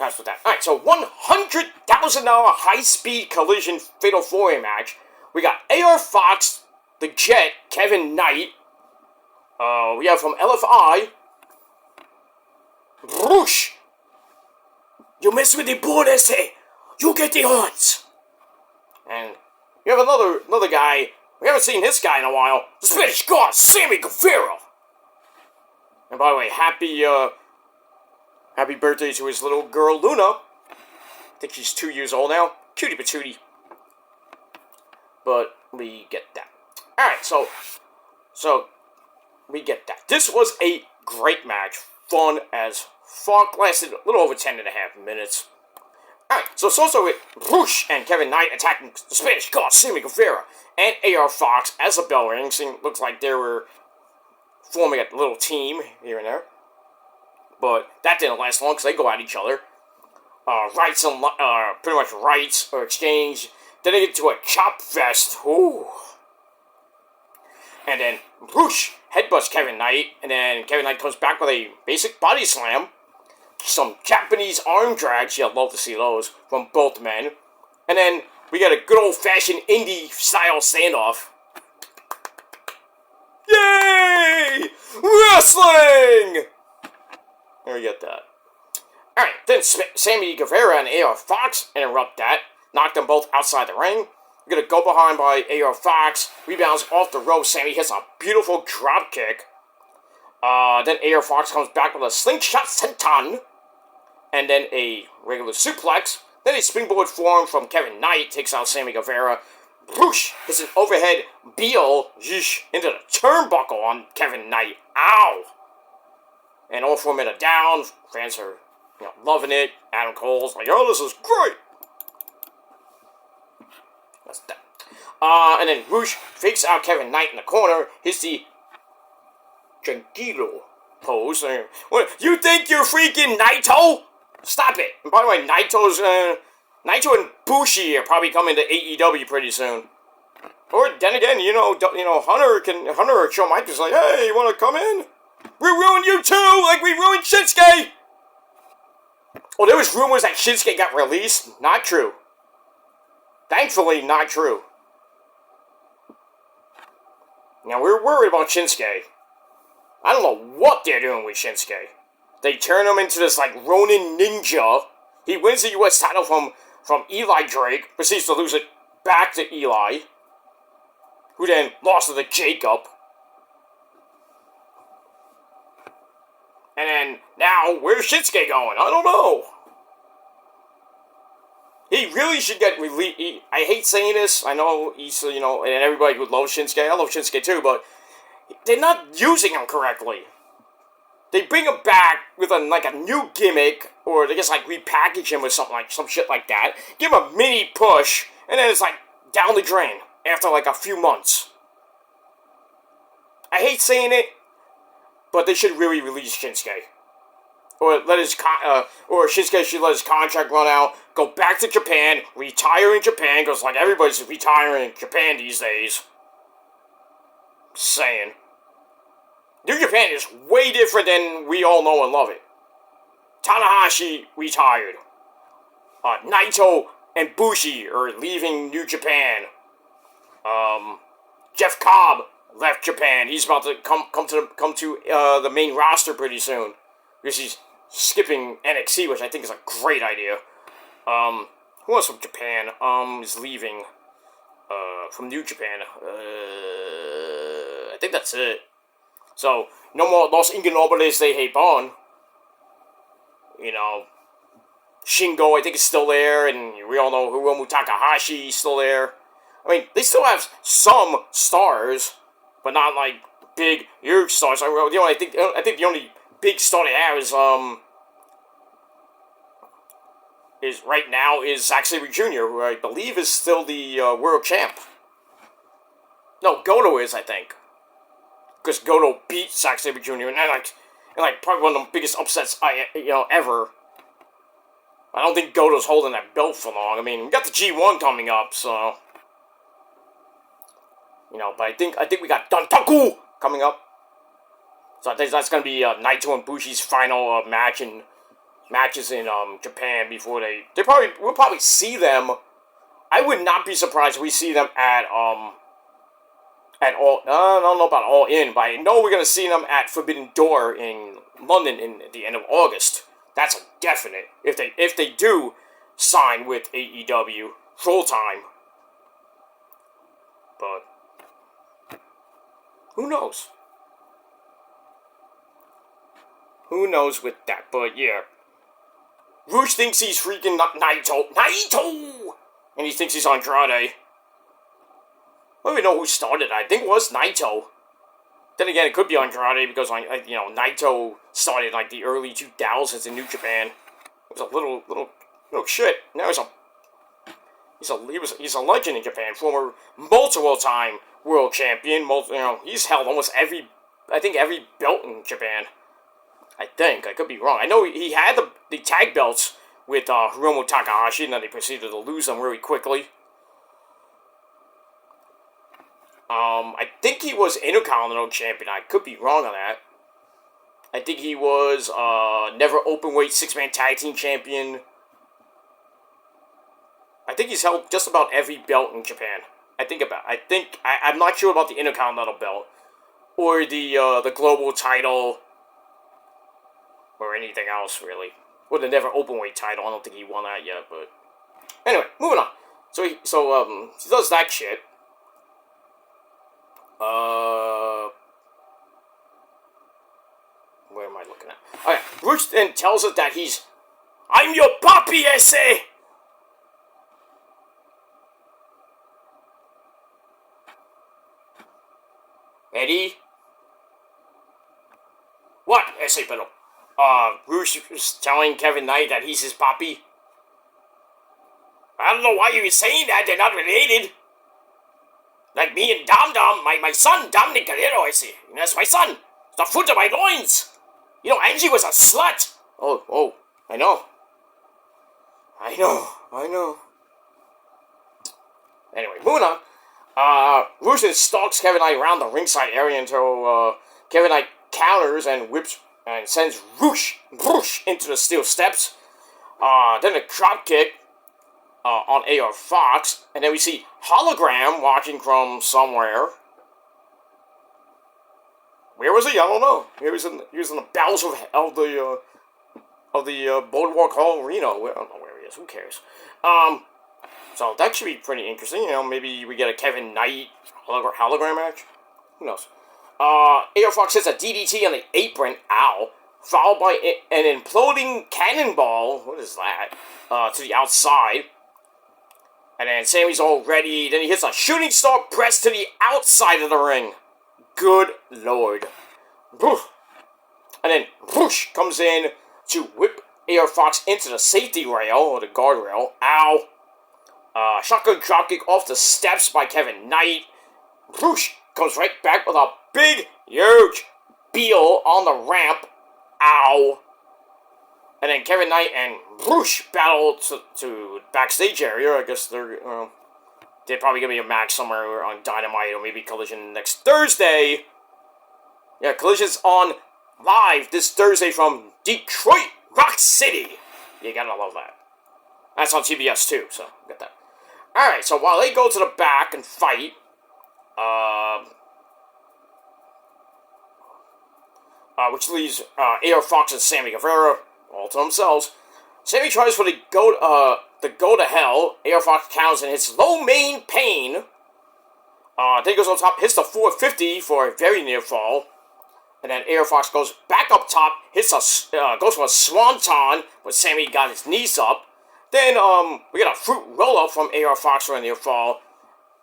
That's with that. Alright, so $100,000 high-speed collision fatal 4-way match. We got AR Fox, the Jet, Kevin Knight. We have from LFI, Roosh. You mess with the bullets, you get the odds. And you have another guy. We haven't seen this guy in a while. The Spanish God, Sammy Guevara. And by the way, happy birthday to his little girl Luna. I think she's 2 years old now. Cutie patootie. But we get that. Alright, so we get that. This was a great match. Fun as fuck. Lasted a little over 10.5 minutes. Alright, so it's also with Roosh and Kevin Knight attacking the Spanish God, Sammy Guevara, and AR Fox as a bell ring. Looks like they were forming a little team here and there. But that didn't last long because they go at each other. Rights and pretty much rights or exchange. Then they get to a chop fest. Ooh. And then Roosh headbutts Kevin Knight, and then Kevin Knight comes back with a basic body slam. Some Japanese arm drags, you'd love to see those, from both men. And then we got a good old-fashioned indie-style standoff. Yay! Wrestling! There we get that. Alright, then Sammy Guevara and AR Fox interrupt that, knock them both outside the ring. We get a go behind by AR Fox, rebounds off the rope. Sammy hits a beautiful drop kick. Then AR Fox comes back with a slingshot senton, and then a regular suplex. Then a springboard forearm from Kevin Knight takes out Sammy Guevara. Whoosh! Hits an overhead Beal into the turnbuckle on Kevin Knight. Ow! And all 4 men are down. Fans are loving it. Adam Cole's like, oh, this is great. That's that. And then Roosh fakes out Kevin Knight in the corner. Hits the Tranquilo pose. What, you think you're freaking Naito? Stop it. And by the way, Naito and Bushi are probably coming to AEW pretty soon. Or then again, Hunter or Shawn Michaels like, hey, you want to come in? We ruined you too, like we ruined Shinsuke. Oh, there was rumors that Shinsuke got released. Not true. Thankfully, not true. Now, we're worried about Shinsuke. I don't know what they're doing with Shinsuke. They turn him into this, like, Ronin ninja. He wins the U.S. title from Eli Drake, proceeds to lose it back to Eli, who then lost it to Jacob. And then, now, where's Shinsuke going? I don't know. He really should get released. I hate saying this. I know he's, and everybody would love Shinsuke. I love Shinsuke too, but they're not using him correctly. They bring him back with a new gimmick, or they just repackage him with some shit like that. Give him a mini push, and then it's down the drain after a few months. I hate saying it, but they should really release Shinsuke. Or Shinsuke should let his contract run out, go back to Japan, retire in Japan, because everybody's retiring in Japan these days. Just saying. New Japan is way different than we all know and love it. Tanahashi retired. Naito and Bushi are leaving New Japan. Jeff Cobb left Japan. He's about to come to the main roster pretty soon, because he's skipping NXT, which I think is a great idea. Who else from Japan is leaving from New Japan? I think that's it. So, no more Los Ingobernables de Japón. Shingo, I think, is still there, and we all know Hiromu Takahashi is still there. I mean, they still have some stars, but not, big, huge stars. I think the only big star they have is right now is Zack Sabre Jr., who I believe is still the world champ. No, Goto is, I think. Because Goto beat Zack Sabre Jr. and probably one of the biggest upsets ever. I don't think Goto's holding that belt for long. I mean, we got the G1 coming up, so but I think we got Dontaku coming up. So I think that's gonna be Naito and Bushi's final matches in Japan before we'll probably see them. I would not be surprised if we see them at all. I don't know about All In, but I know we're gonna see them at Forbidden Door in London at the end of August. That's a definite. If they do sign with AEW full time, but who knows? Who knows with that? But yeah, Rush thinks he's freaking Naito, and he thinks he's Andrade. I don't even know who started. I think it was Naito. Then again, it could be Andrade because Naito started the early 2000s in New Japan. It was a little shit. Now he's a legend in Japan. Former multiple time world champion. He's held almost every belt in Japan. I think I could be wrong. I know he had the tag belts with Hiromu Takahashi, and then they proceeded to lose them really quickly. I think he was Intercontinental Champion. I could be wrong on that. I think he was Never Openweight 6-Man Tag Team Champion. I think he's held just about every belt in Japan. I'm not sure about the Intercontinental belt or the Global title or anything else really, or the Never Openweight title. I don't think he won that yet, but anyway, moving on. So he does that shit. Where am I looking at? Okay, Bruce then tells us that I'm your papi, ese! Eddie? What, ese pero? Bruce is telling Kevin Knight that he's his papi? I don't know why you're saying that, they're not related. Like me and Dom Dom, my son, Dominic Guerrero, I see. That's my son. The fruit of my loins. Angie was a slut. Oh, I know. Anyway, moving on. Rusev stalks Kevin Knight around the ringside area until Kevin Knight counters and whips and sends Roosh into the steel steps. Then a drop kick on AR Fox, and then we see Hologram watching from somewhere. where was he? I don't know. He was in the bowels of the Boardwalk Hall Arena. I don't know where he is. Who cares? So that should be pretty interesting. You know, maybe we get a Kevin Knight hologram match. Who knows? AR Fox hits a DDT on the apron. Ow. Followed by an imploding cannonball. What is that? To the outside. And then Sammy's all ready. Then he hits a shooting star press to the outside of the ring. Good lord. And then whoosh comes in to whip AR Fox into the safety rail, or the guardrail. Ow. Shotgun dropkick off the steps by Kevin Knight. Whoosh comes right back with a big, huge Beal on the ramp. Ow. And then Kevin Knight and whoosh battle to backstage area. I guess they're probably going to be a match somewhere on Dynamite or maybe Collision next Thursday. Yeah, Collision's on live this Thursday from Detroit Rock City. You gotta love that. That's on TBS too, so get that. Alright, so while they go to the back and fight, which leaves AR Fox and Sammy Guevara all to themselves. Sammy tries for the go to hell. AR Fox counters and hits low main pain. Then he goes on top, hits the 450 for a very near fall. And then AR Fox goes back up top, goes for a swanton, but Sammy got his knees up. Then we get a fruit roll-up from AR Fox for a near fall.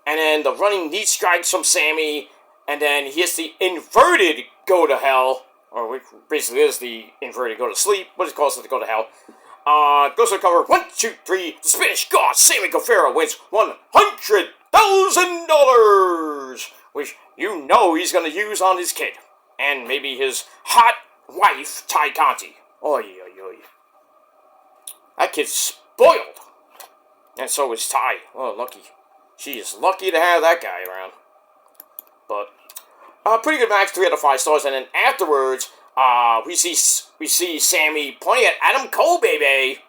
And then the running knee strikes from Sammy. And then he hits the inverted go to hell. Or which basically is the inverted go to sleep, but it calls it the go to hell. Goes to cover 1, 2, 3. The Spanish God, Sammy Guevara, wins $100,000, which you know he's going to use on his kid. And maybe his hot wife, Ty Conti. Oy, oy, oy. That kid's spoiled. And so is Ty. Oh, lucky. She is lucky to have that guy around. But pretty good match, 3 out of 5 stars. And then afterwards, we see Sammy pointing at Adam Cole, baby.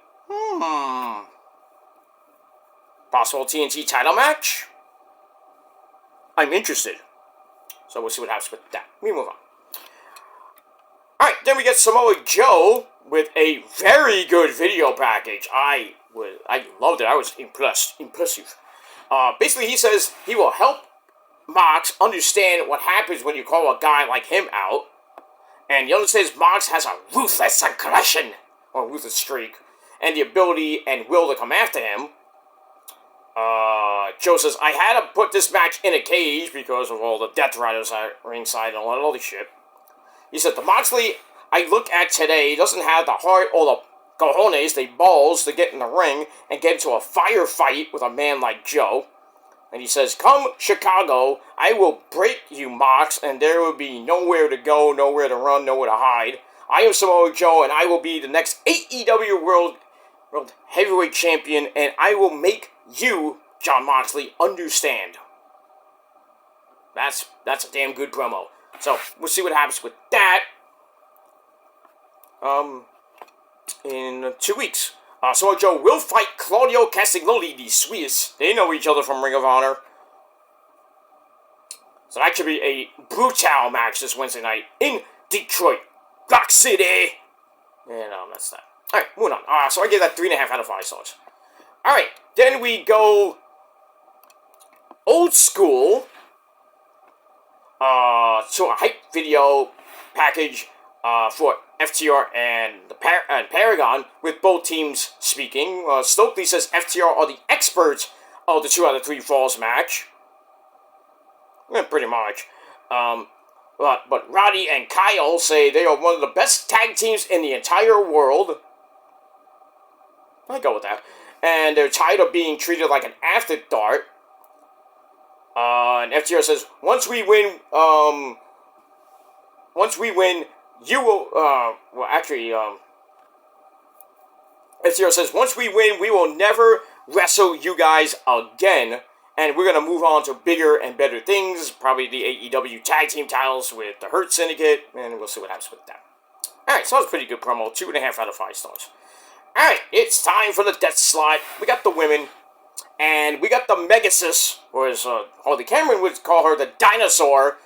Possible TNT title match? I'm interested. So we'll see what happens with that. We move on. Alright, then we get Samoa Joe with a very good video package. I loved it. I was impressive. Basically, he says he will help Mox understand what happens when you call a guy like him out. And he understands Mox has a ruthless aggression, or ruthless streak, and the ability and will to come after him. Joe says, I had to put this match in a cage because of all the Death Riders at ringside and a lot of other shit. He said, the Moxley I look at today doesn't have the heart or the cojones, the balls to get in the ring and get into a firefight with a man like Joe. And he says, come Chicago, I will break you, Mox, and there will be nowhere to go, nowhere to run, nowhere to hide. I am Samoa Joe, and I will be the next AEW World Heavyweight Champion, and I will make you, Jon Moxley, understand. That's a damn good promo. So, we'll see what happens with that. In 2 weeks. Samoa Joe will fight Claudio Castagnoli, the Swiss. They know each other from Ring of Honor. So that should be a brutal match this Wednesday night in Detroit. Rock City! And that's that. Alright, moving on. So I gave that 3.5 out of 5 stars. Alright, then we go old school to a hype video package for FTR and Paragon, with both teams speaking. Stokely says FTR are the experts of the 2 out of 3 falls match. Yeah, pretty much. But Roddy and Kyle say they are one of the best tag teams in the entire world. I go with that. And they're tired of being treated like an afterthought. And FTR says, once we win, you will, FTR says, once we win, we will never wrestle you guys again. And we're going to move on to bigger and better things. Probably the AEW tag team titles with the Hurt Syndicate. And we'll see what happens with that. Alright, so that was a pretty good promo. 2.5 out of 5 stars. Alright, it's time for the Death Slide. We got the women. And we got the Megasis, or as Harley Cameron would call her, the Dinosaur.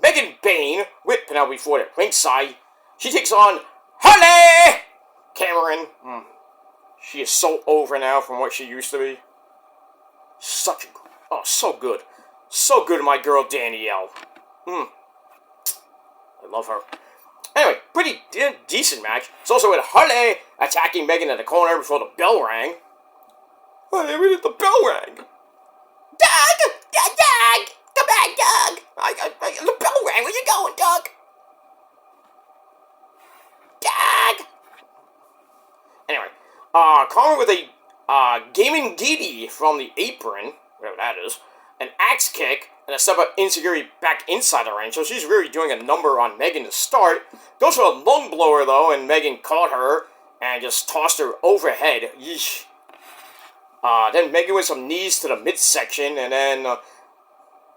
Megan Bayne with Penelope Ford at ringside. She takes on Holly Cameron. She is so over now from what she used to be. So good. So good, my girl Danielle. I love her. Anyway, pretty decent match. It's also with Holly attacking Megan in the corner before the bell rang. Hey, we did the bell rang. Doug! Doug! Come back, Doug! The bell rang. Where you going, Doug? Doug! Anyway, Carmen with a gaming DD from the apron, whatever that is, an axe kick, and a step-up insecurity back inside the ring, so she's really doing a number on Megan to start. Goes for a lung blower, though, and Megan caught her and just tossed her overhead. Yeesh. Then Megan with some knees to the midsection, and then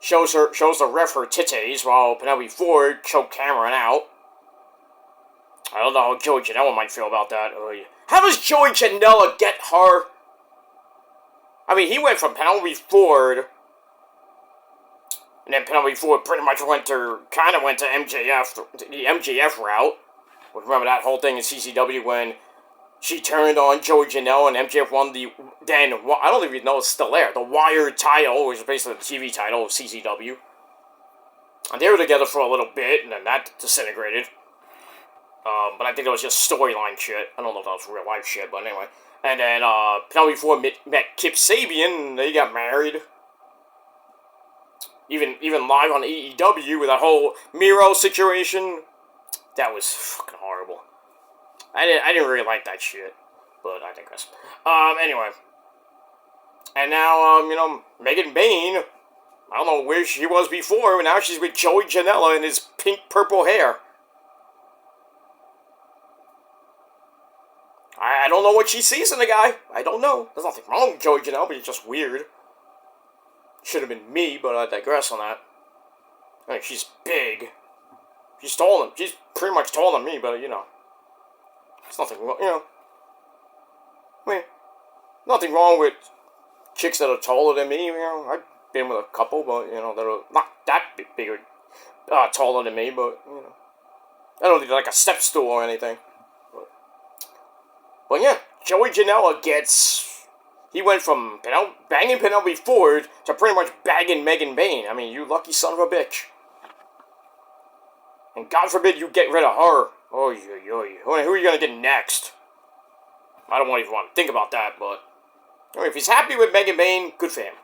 shows the ref her titties, while Penelope Ford choked Cameron out. I don't know how Joey Janela might feel about that. How does Joey Janela get her? I mean, he went from Penelope Ford, and then Penelope Ford pretty much went to MJF, the MJF route. Remember that whole thing in CCW when she turned on Joey Janela and MJF won I don't even know it's still there, the Wire title, which is basically the TV title of CCW. And they were together for a little bit, and then that disintegrated. But I think it was just storyline shit. I don't know if that was real life shit, but anyway. And then, Penelope Ford met Kip Sabian, and they got married. Even live on AEW with that whole Miro situation. That was fucking horrible. I didn't really like that shit, but I digress. Anyway. And now, Megan Bayne, I don't know where she was before, but now she's with Joey Janela and his pink-purple hair. I don't know what she sees in the guy. I don't know. There's nothing wrong with Joey Janela, but he's just weird. Should have been me, but I digress on that. I mean, she's big. She's pretty much taller than me, but, there's nothing wrong, I mean, nothing wrong with chicks that are taller than me, I've been with a couple, but, that are not that bigger, taller than me, but, I don't need, like, a step stool or anything. But yeah, Joey Janela he went from banging Penelope Ford to pretty much bagging Megan Bayne. I mean, you lucky son of a bitch. And God forbid you get rid of her. Oy. Who are you going to get next? I don't even want to think about that, but if he's happy with Megan Bayne, good for him.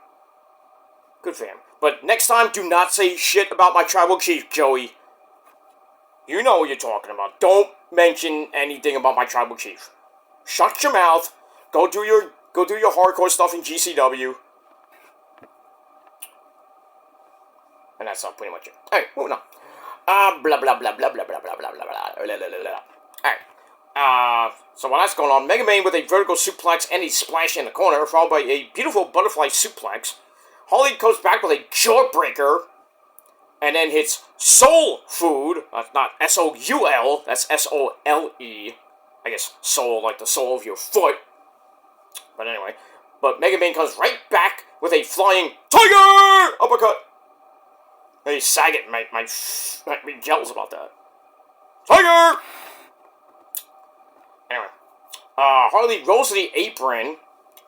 Good for him. But next time, do not say shit about my tribal chief, Joey. You know what you're talking about. Don't mention anything about my tribal chief. Shut your mouth. Go do your hardcore stuff in GCW. And that's pretty much it. Alright, moving on. Blah blah blah blah blah blah blah blah blah blah. Alright. So while that's going on, Megan Bayne with a vertical suplex and a splash in the corner, followed by a beautiful butterfly suplex. Holly comes back with a jawbreaker, and then hits Soul Food. That's not S-O-U-L, that's S-O-L-E. I guess soul, like the sole of your foot. But anyway. But Megan Bayne comes right back with a flying Tiger uppercut. Hey, Saget might be jealous about that. Tiger! Anyway. Harley rolls to the apron,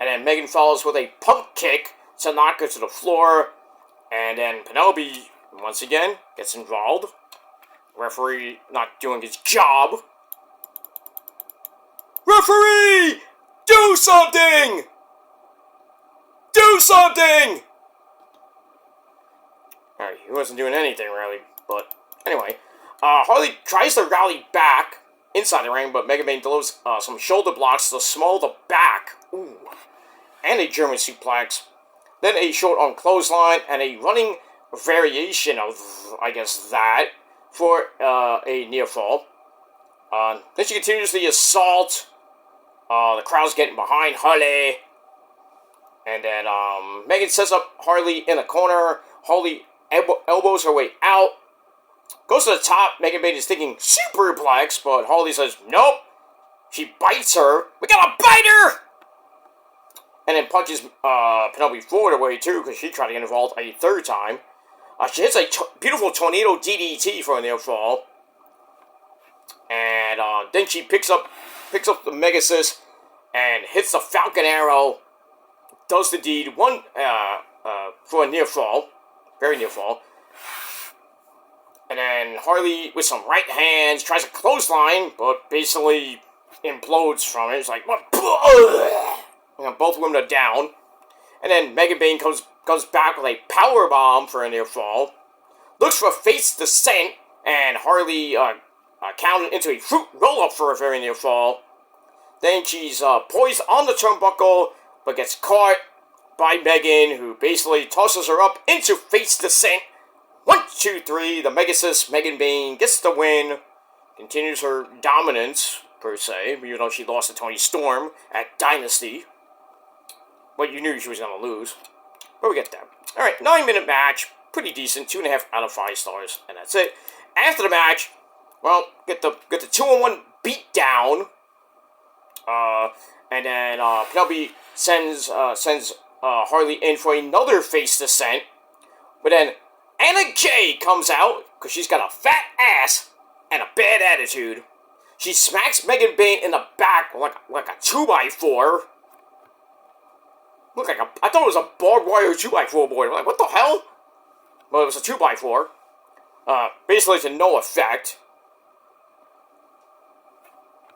and then Megan follows with a pump kick to knock her to the floor. And then Penelope, once again, gets involved. Referee not doing his job. Referee! Do something! Do something! Alright, he wasn't doing anything, really. But, anyway. Harley tries to rally back inside the ring, but Megan Bayne delivers some shoulder blocks to small the back. Ooh. And a German suplex. Then a short arm clothesline, and a running variation of, I guess, that, for a near fall. Then she continues the assault. The crowd's getting behind Harley. And then, Megan sets up Harley in the corner. Harley elbows her way out. Goes to the top. Megan Bayne is thinking superplex, but Harley says, nope. She bites her. We gotta bite her! And then punches Penelope Ford away, too, because she tried to get involved a third time. She hits a beautiful tornado DDT for a near fall. And then she picks up the Megasis and hits the Falcon Arrow. Does the deed. One for a near fall. Very near fall. And then Harley, with some right hands, tries a clothesline, but basically implodes from it. It's like, what? Both women are down. And then Megan Bayne comes back with a power bomb for a near fall. Looks for a face descent, and Harley counted into a fruit roll-up for a very near fall. Then she's poised on the turnbuckle, but gets caught by Megan, who basically tosses her up into face descent. 1, 2, 3, the Megasis, Megan Bayne, gets the win. Continues her dominance, per se, even though she lost to Toni Storm at Dynasty. But you knew she was going to lose. But we get that. Alright, 9-minute match. Pretty decent. 2.5 out of 5 stars. And that's it. After the match, well, get the 2-on-1 beat down. And then Penelope sends Harley in for another face descent. But then Anna Jay comes out, because she's got a fat ass and a bad attitude. She smacks Megan Bayne in the back like a 2x4. I thought it was a barbed wire 2x4 board. I'm like, what the hell? Well, it was a 2x4. Basically to no effect.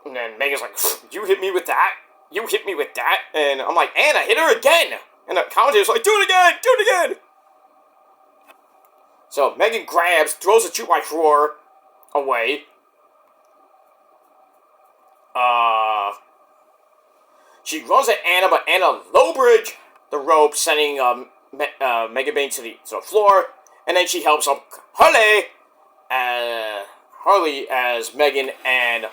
And then Megan's like, you hit me with that? You hit me with that? And I'm like, Anna, hit her again! And the commentator's like, do it again! Do it again! So Megan grabs, throws a 2x4 away. She runs at Anna, but Anna low-bridge the rope, sending Megan Bayne to the floor. And then she helps up Harley as Megan and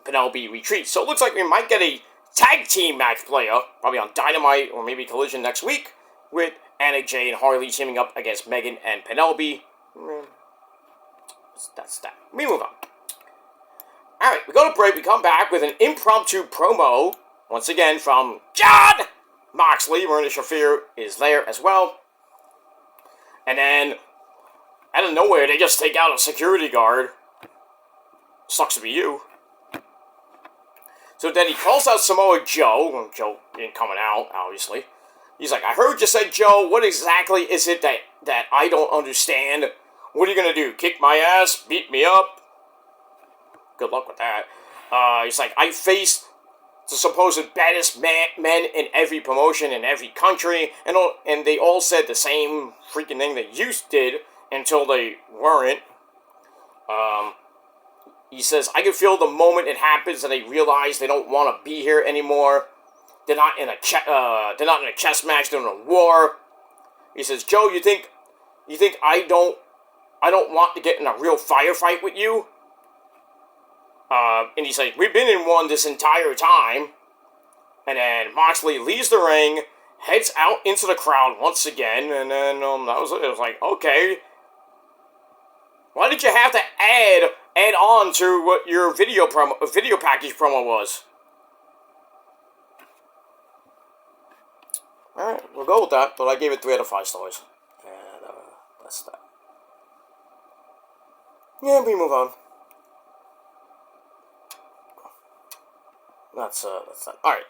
Penelope retreat. So it looks like we might get a tag team match player, probably on Dynamite or maybe Collision next week, with Anna Jay and Harley teaming up against Megan and Penelope. That's that. We move on. Alright, we go to break. We come back with an impromptu promo, once again, from Jon Moxley. Marina Shafir is there as well. And then, out of nowhere, they just take out a security guard. Sucks to be you. So then he calls out Samoa Joe. Well, Joe ain't coming out, obviously. He's like, I heard you said, Joe, what exactly is it that I don't understand? What are you going to do? Kick my ass? Beat me up? Good luck with that. He's like, I faced the supposed baddest men in every promotion in every country, and they all said the same freaking thing that you did until they weren't. He says, I can feel the moment it happens and they realize they don't want to be here anymore. They're not in a chess match. They're in a war. He says, Joe, you think I don't want to get in a real firefight with you? And he's like, we've been in one this entire time. And then Moxley leaves the ring, heads out into the crowd once again, and then that was it. It was like, okay, why did you have to add on to what your video package promo was? Alright, we'll go with that, but I gave it 3 out of 5 stars. And, that's that. Yeah, we move on. That's that. Alright,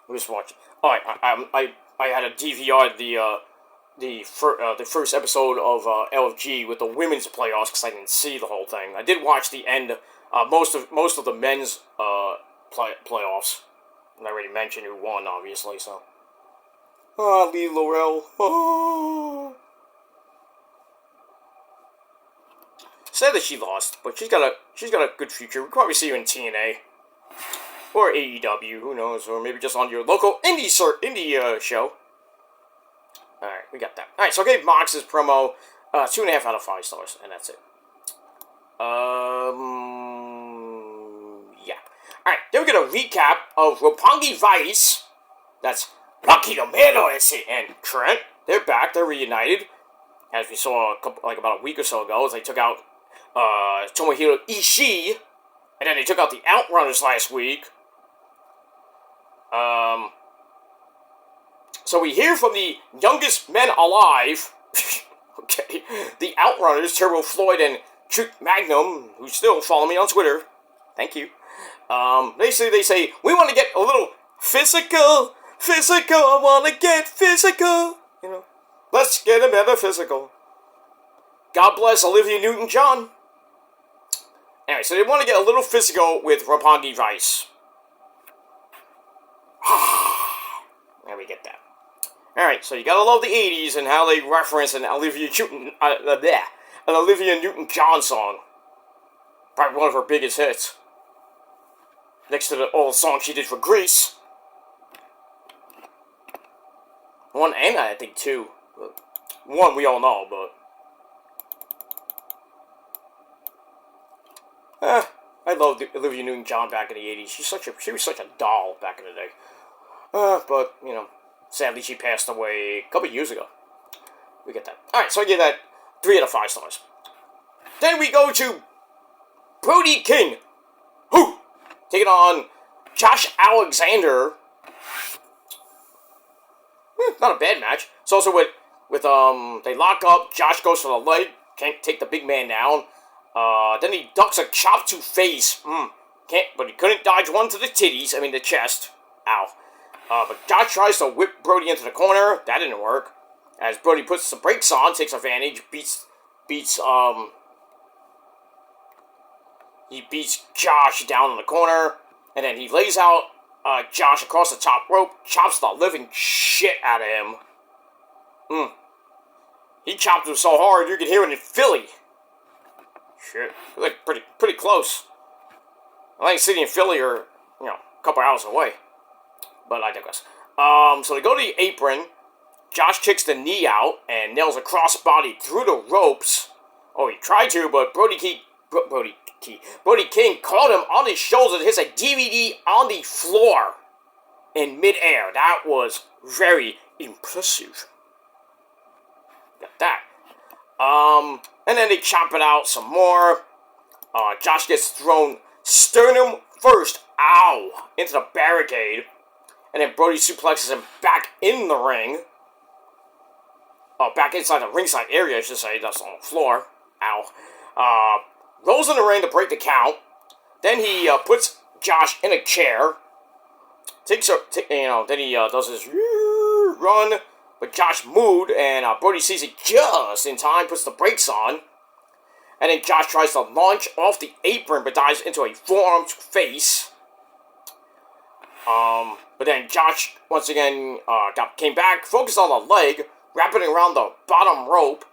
we're just watching. Alright, I had a DVR the first episode of LFG with the women's playoffs because I didn't see the whole thing. I did watch the end, most of the men's playoffs. And I already mentioned who won, obviously. So, Lee Laurel. Oh. Sad that she lost, but she's got a good future. We'll probably see her in TNA or AEW. Who knows? Or maybe just on your local indie show. Alright, we got that. Alright, so I gave Mox's promo 2.5 out of 5 stars, and that's it. Yeah. Alright, then we get a recap of Roppongi Vice. That's Rocky Romero and Trent. They're back, they're reunited. As we saw about a week or so ago, as they took out Tomohiro Ishii. And then they took out the Outrunners last week. So we hear from the youngest men alive, okay, the Outrunners, Turbo Floyd and Truth Magnum, who still follow me on Twitter. Thank you. They say, we want to get a little physical, I want to get physical. You know, let's get a better physical. God bless Olivia Newton-John. Anyway, so they want to get a little physical with Roppongi Vice. There we get that. Alright, so you gotta love the 80s and how they reference an Olivia Newton-John song. Probably one of her biggest hits. Next to the old song she did for Grease. One and I think two. One we all know, but... I loved Olivia Newton-John back in the 80s. She was such a doll back in the day. But, you know, sadly she passed away a couple years ago. We get that. Alright, so I give that 3 out of 5 stars. Then we go to Brody King. Who? Taking on Josh Alexander. Not a bad match. It's also with they lock up. Josh goes for the leg. Can't take the big man down. Then he ducks a chop to face. But he couldn't dodge one to the titties. I mean, the chest. Ow. But Josh tries to whip Brody into the corner. That didn't work. As Brody puts the brakes on, takes advantage, beats Josh down in the corner, and then he lays out Josh across the top rope, chops the living shit out of him. He chopped him so hard you could hear it in Philly. Shit, like pretty close. Atlantic City and Philly are, you know, a couple hours away. But I digress. So they go to the apron. Josh kicks the knee out and nails a crossbody through the ropes. Oh, he tried to, but Brody King caught him on his shoulders and hits a DVD on the floor in midair. That was very impressive. Got that. And then they chop it out some more. Josh gets thrown sternum first, into the barricade. And then Brody suplexes him back in the ring. Back inside the ringside area, I should say. That's on the floor. Ow. Rolls in the ring to break the count. Then he puts Josh in a chair. Then he does his run. But Josh moved, and Brody sees it just in time, puts the brakes on. And then Josh tries to launch off the apron, but dives into a forearm to face. But then Josh, once again, came back, focused on the leg, wrapping it around the bottom rope.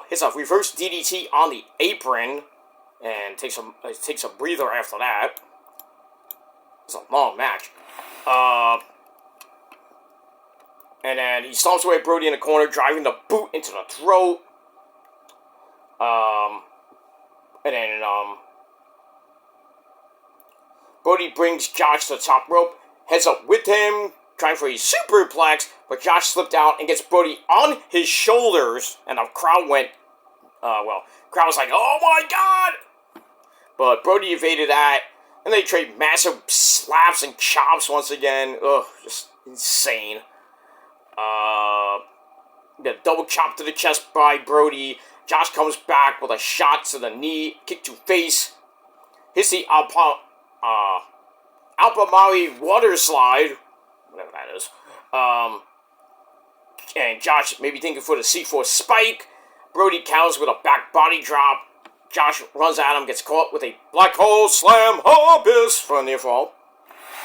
Hits a reverse DDT on the apron, and takes a breather after that. It's a long match. And then he stomps away Brody in the corner, driving the boot into the throat. And then, Brody brings Josh to the top rope, heads up with him, trying for a superplex, but Josh slipped out and gets Brody on his shoulders, and the crowd went, crowd was like, oh my god! But Brody evaded that, and they trade massive slaps and chops once again. Ugh, just insane. The double chop to the chest by Brody. Josh comes back with a shot to the knee, kick to face. Hits the Alpamari water slide, whatever that is. And Josh maybe thinking for the C4 spike. Brody counters with a back body drop. Josh runs at him, gets caught with a black hole slam abyss for a near fall.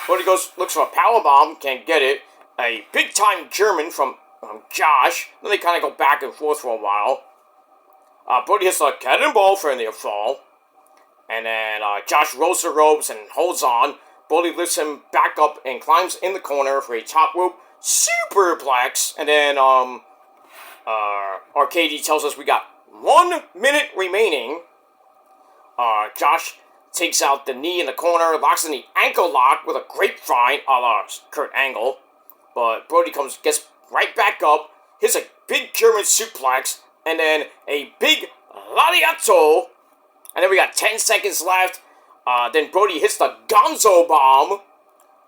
Brody looks for a powerbomb, can't get it. A big time German from Josh. Then they kind of go back and forth for a while. Brody hits a cannonball for a near fall. And then Josh rolls the ropes and holds on. Brody lifts him back up and climbs in the corner for a top rope superplex. And then Arcady tells us we got 1 minute remaining. Josh takes out the knee in the corner, locks in the ankle lock with a grapevine a la Kurt Angle. But Brody gets right back up, hits a big German suplex, and then a big Lariato. And then we got 10 seconds left. Then Brody hits the Gonzo bomb.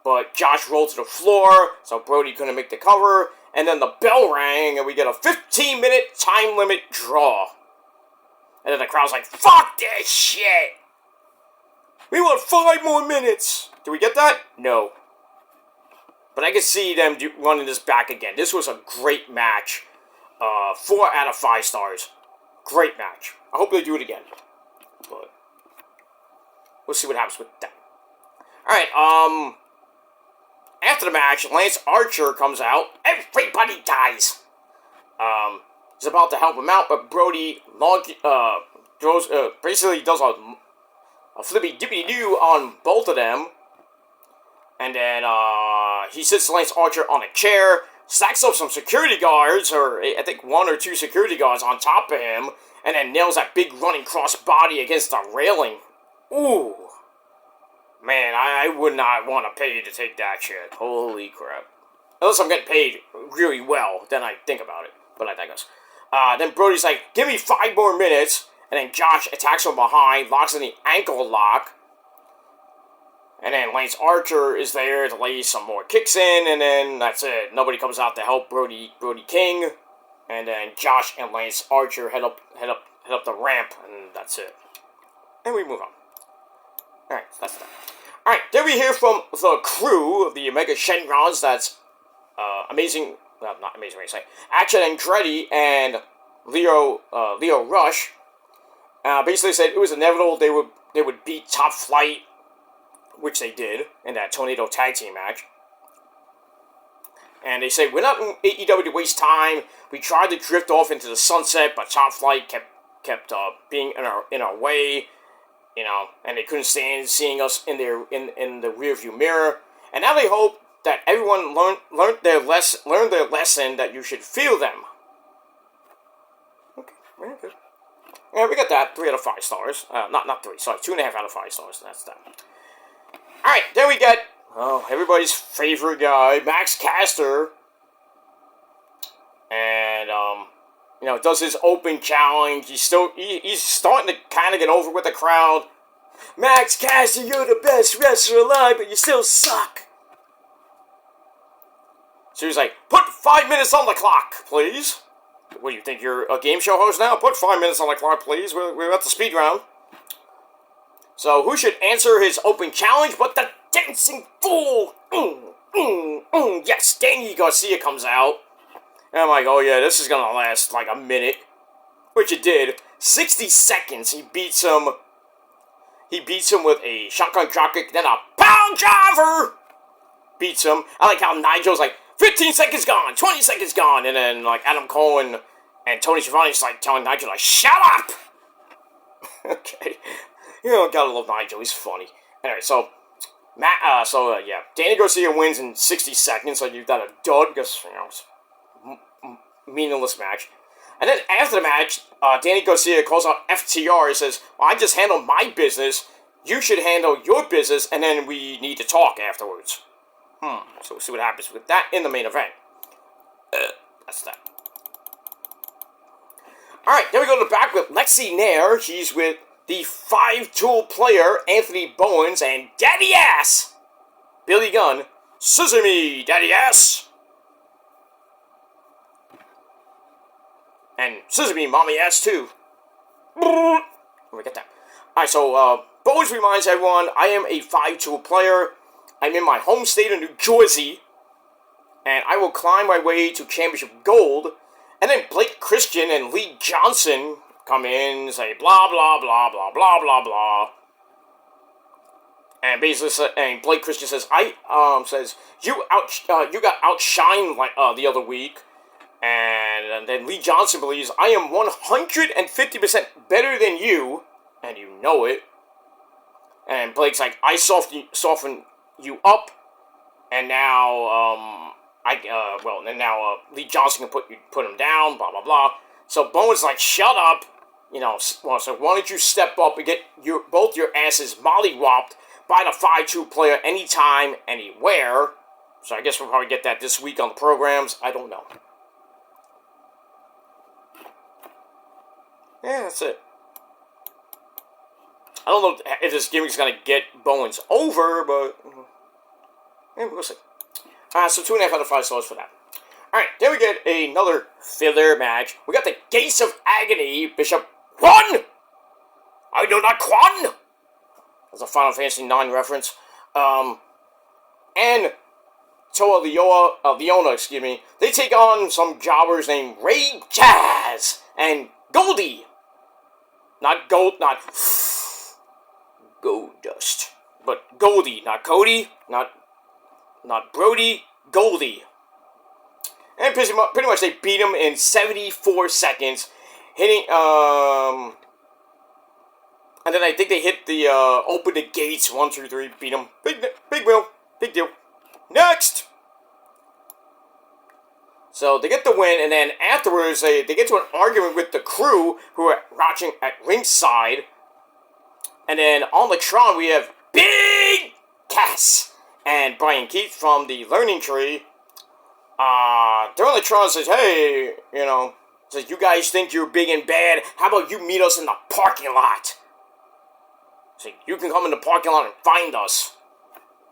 But Josh rolled to the floor, so Brody couldn't make the cover. and then the bell rang, and we get a 15-minute time limit draw. And then the crowd's like, fuck this shit! We want 5 more minutes! Did we get that? No. But I can see them running this back again. This was a great match. 4 out of 5 stars. Great match. I hope they do it again. But we'll see what happens with that. Alright, after the match, Lance Archer comes out. Everybody dies. He's about to help him out, but Brody basically does a flippy-dippy-doo on both of them. And then, he sits Lance Archer on a chair, stacks up some security guards, or I think 1 or 2 security guards on top of him, and then nails that big running cross body against the railing. Ooh. Man, I would not want to pay to take that shit. Holy crap. Unless I'm getting paid really well, then I think about it. But I digress. Then Brody's like, give me 5 more minutes. And then Josh attacks from behind, locks in the ankle lock. And then Lance Archer is there to lay some more kicks in. And then that's it. Nobody comes out to help Brody King. And then Josh and Lance Archer head up the ramp. And that's it. And we move on. Alright, that's that. Alright, then we hear from the crew of the Omega Shenrons. That's Amazing, well, not Amazing Race, Action Andretti and Leo Rush. Basically said it was inevitable they would beat Top Flight, which they did in that Tornado Tag Team match. And they say, we're not in AEW to waste time. We tried to drift off into the sunset, but Top Flight kept being in our way. You know, and they couldn't stand seeing us in the rearview mirror. And now they hope that everyone learned their lesson that you should feel them. Okay, very good. Yeah, we got that. 3 out of 5 stars. Not 3. Sorry, 2.5 out of 5 stars. That's that. All right, then we get everybody's favorite guy, Max Caster, and does his open challenge. He's starting to kind of get over with the crowd. Max Caster, you're the best wrestler alive, but you still suck. So he's like, put 5 minutes on the clock, please. What do you think, you're a game show host now? Put 5 minutes on the clock, please. We're at the speed round. So who should answer his open challenge but the dancing fool? Yes, Danny Garcia comes out. And I'm like, oh yeah, this is gonna last like a minute. Which it did. 60 seconds, he beats him with a shotgun dropkick, then a pound driver! Beats him. I like how Nigel's like, 15 seconds gone, 20 seconds gone, and then like Adam Cole and Tony Schiavone's like telling Nigel like, shut up! Okay. Gotta love Nigel, he's funny. Anyway, so Danny Garcia wins in 60 seconds, so you've got a dud, because, it's meaningless match. And then after the match, Danny Garcia calls out FTR and says, well, I just handled my business, you should handle your business, and then we need to talk afterwards. So we'll see what happens with that in the main event. That's that. Alright, then we go to the back with Lexi Nair. She's with the 5-tool player, Anthony Bowens, and Daddy Ass, Billy Gunn. Scissor me, Daddy Ass! And scissor me, Mommy Ass, too. We get that. Alright, so, Bowens reminds everyone, I am a 5-tool player. I'm in my home state of New Jersey, and I will climb my way to Championship Gold. And then Blake Christian and Lee Johnson come in and say blah blah blah blah blah blah blah. And basically, and Blake Christian says, you got outshined like the other week. And then Lee Johnson believes I am 150% better than you, and you know it. And Blake's like, I soften you up, and now Lee Johnson can put him down, blah blah blah. So Bowen's like, shut up, so why don't you step up and get both your asses mollywopped by the 5-2 player anytime, anywhere. So I guess we'll probably get that this week on the programs. I don't know. Yeah, that's it. I don't know if this gimmick's gonna get Bowens over, but we'll see. So 2.5 out of 5 stars for that. Alright, then we get another filler match. We got the Gates of Agony, Bishop Quan! I do not Quan! That's a Final Fantasy IX reference. And Toa Leona, they take on some jobbers named Ray Jazz and Goldie. Not Goldust, but Goldie, not Cody, not Brody, Goldie. And pretty much they beat him in 74 seconds, hitting, and then I think they hit the, open the gates, 1, 2, 3, beat him. Big deal. Next! So they get the win, and then afterwards they get to an argument with the crew who are watching at ringside. And then on the Tron we have Big Cass and Brian Keith from the Learning Tree. They're on the Tron, says, hey, says, you guys think you're big and bad, how about you meet us in the parking lot? So you can come in the parking lot and find us.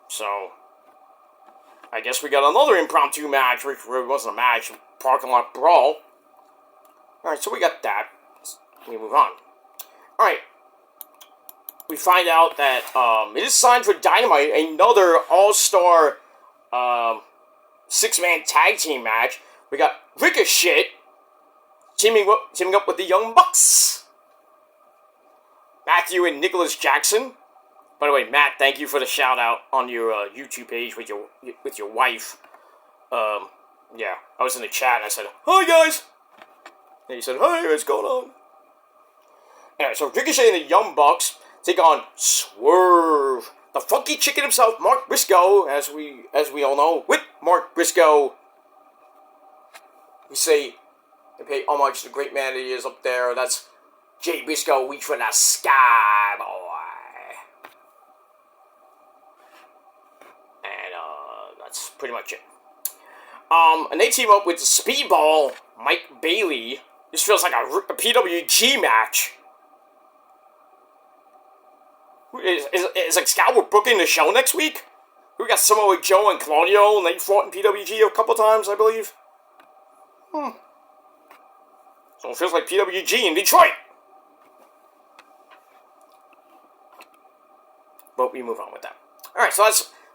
So I guess we got another impromptu match, which really wasn't a match, parking lot brawl. Alright, so we got that. Let me move on. Alright. We find out that it is signed for Dynamite, another all-star 6-man tag team match. We got Ricochet teaming up with the Young Bucks. Matthew and Nicholas Jackson. By the way, Matt, thank you for the shout out on your YouTube page with your wife. Yeah, I was in the chat and I said, "Hi guys," and he said, "Hey, what's going on?" Anyway, so Ricochet and the Young Bucks take on Swerve, the Funky Chicken himself, Mark Briscoe, as we all know. With Mark Briscoe, we say they pay homage to the great man that he is up there. That's Jay Briscoe, reach for the sky, boy. And that's pretty much it. And they team up with Speedball, Mike Bailey. This feels like a PWG match. Is like Scout booking the show next week? We got Samoa Joe and Claudio, and they fought in PWG a couple times, I believe. So it feels like PWG in Detroit. But we move on with that. Alright, so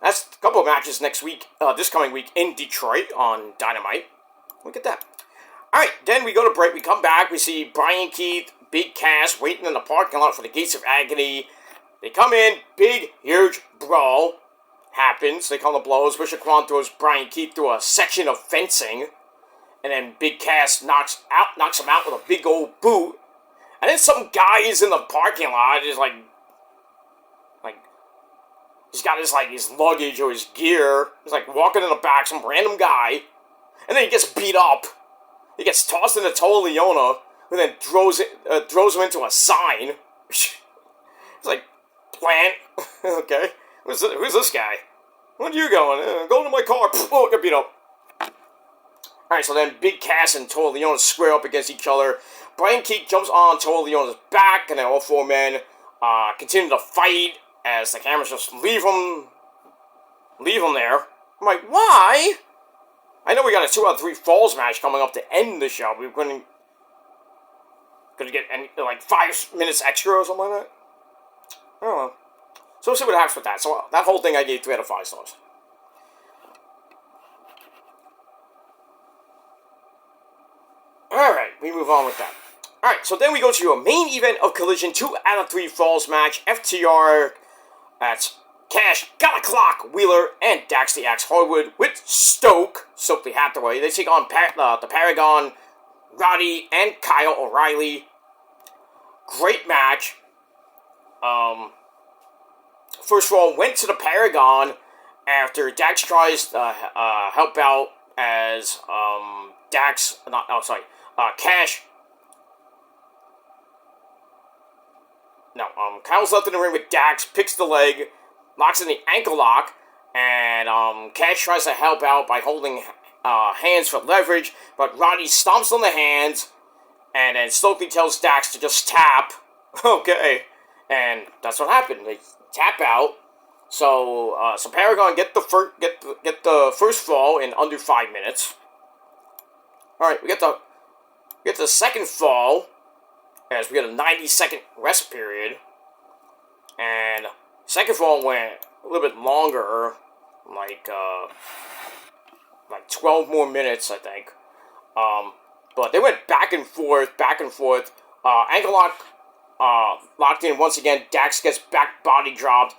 that's a couple of matches next week, this coming week in Detroit on Dynamite. Look at that. Alright, then we go to break, we come back, we see Brian Keith, Big Cass waiting in the parking lot for the Gates of Agony. They come in, big, huge brawl happens. They call the blows. Bishop Quan throws Brian Keith through a section of fencing. And then Big Cass knocks him out with a big old boot. And then some guy is in the parking lot, just like he's got his luggage or his gear. He's like walking in the back, some random guy. And then he gets beat up. He gets tossed into Toa Leona, and then throws him into a sign. It's like, plant. Okay. Who's this guy? Where are you going? Go to my car. Oh, I got beat up. Alright, so then Big Cass and Toa Leona square up against each other. Brian Keith jumps on Toa Leona's back, and then all four men continue to fight as the cameras just leave them there. I'm like, why? I know we got a 2 out of 3 falls match coming up to end the show. We couldn't get like 5 minutes extra or something like that. I don't know. So we'll see what happens with that. So that whole thing I gave 3 out of 5 stars. Alright, we move on with that. Alright, so then we go to a main event of Collision, 2 out of 3 falls match. FTR, that's Cash, Got a Clock, Wheeler, and Dax the Axe Harwood with Stokely Hathaway. They take on the Paragon, Roddy, and Kyle O'Reilly. Great match. First of all, went to the Paragon after Dax tries to help out as Cash. No, Kyle's left in the ring with Dax, picks the leg, locks in the ankle lock, and Cash tries to help out by holding hands for leverage, but Roddy stomps on the hands, and then Stokely tells Dax to just tap. Okay, and that's what happened. They tap out. So Paragon get the first fall in under 5 minutes. Alright, we get to the second fall, as we get a 90-second rest period. And second fall went a little bit longer, like 12 more minutes, I think. But they went back and forth. Ankle lock locked in once again. Dax gets back body dropped.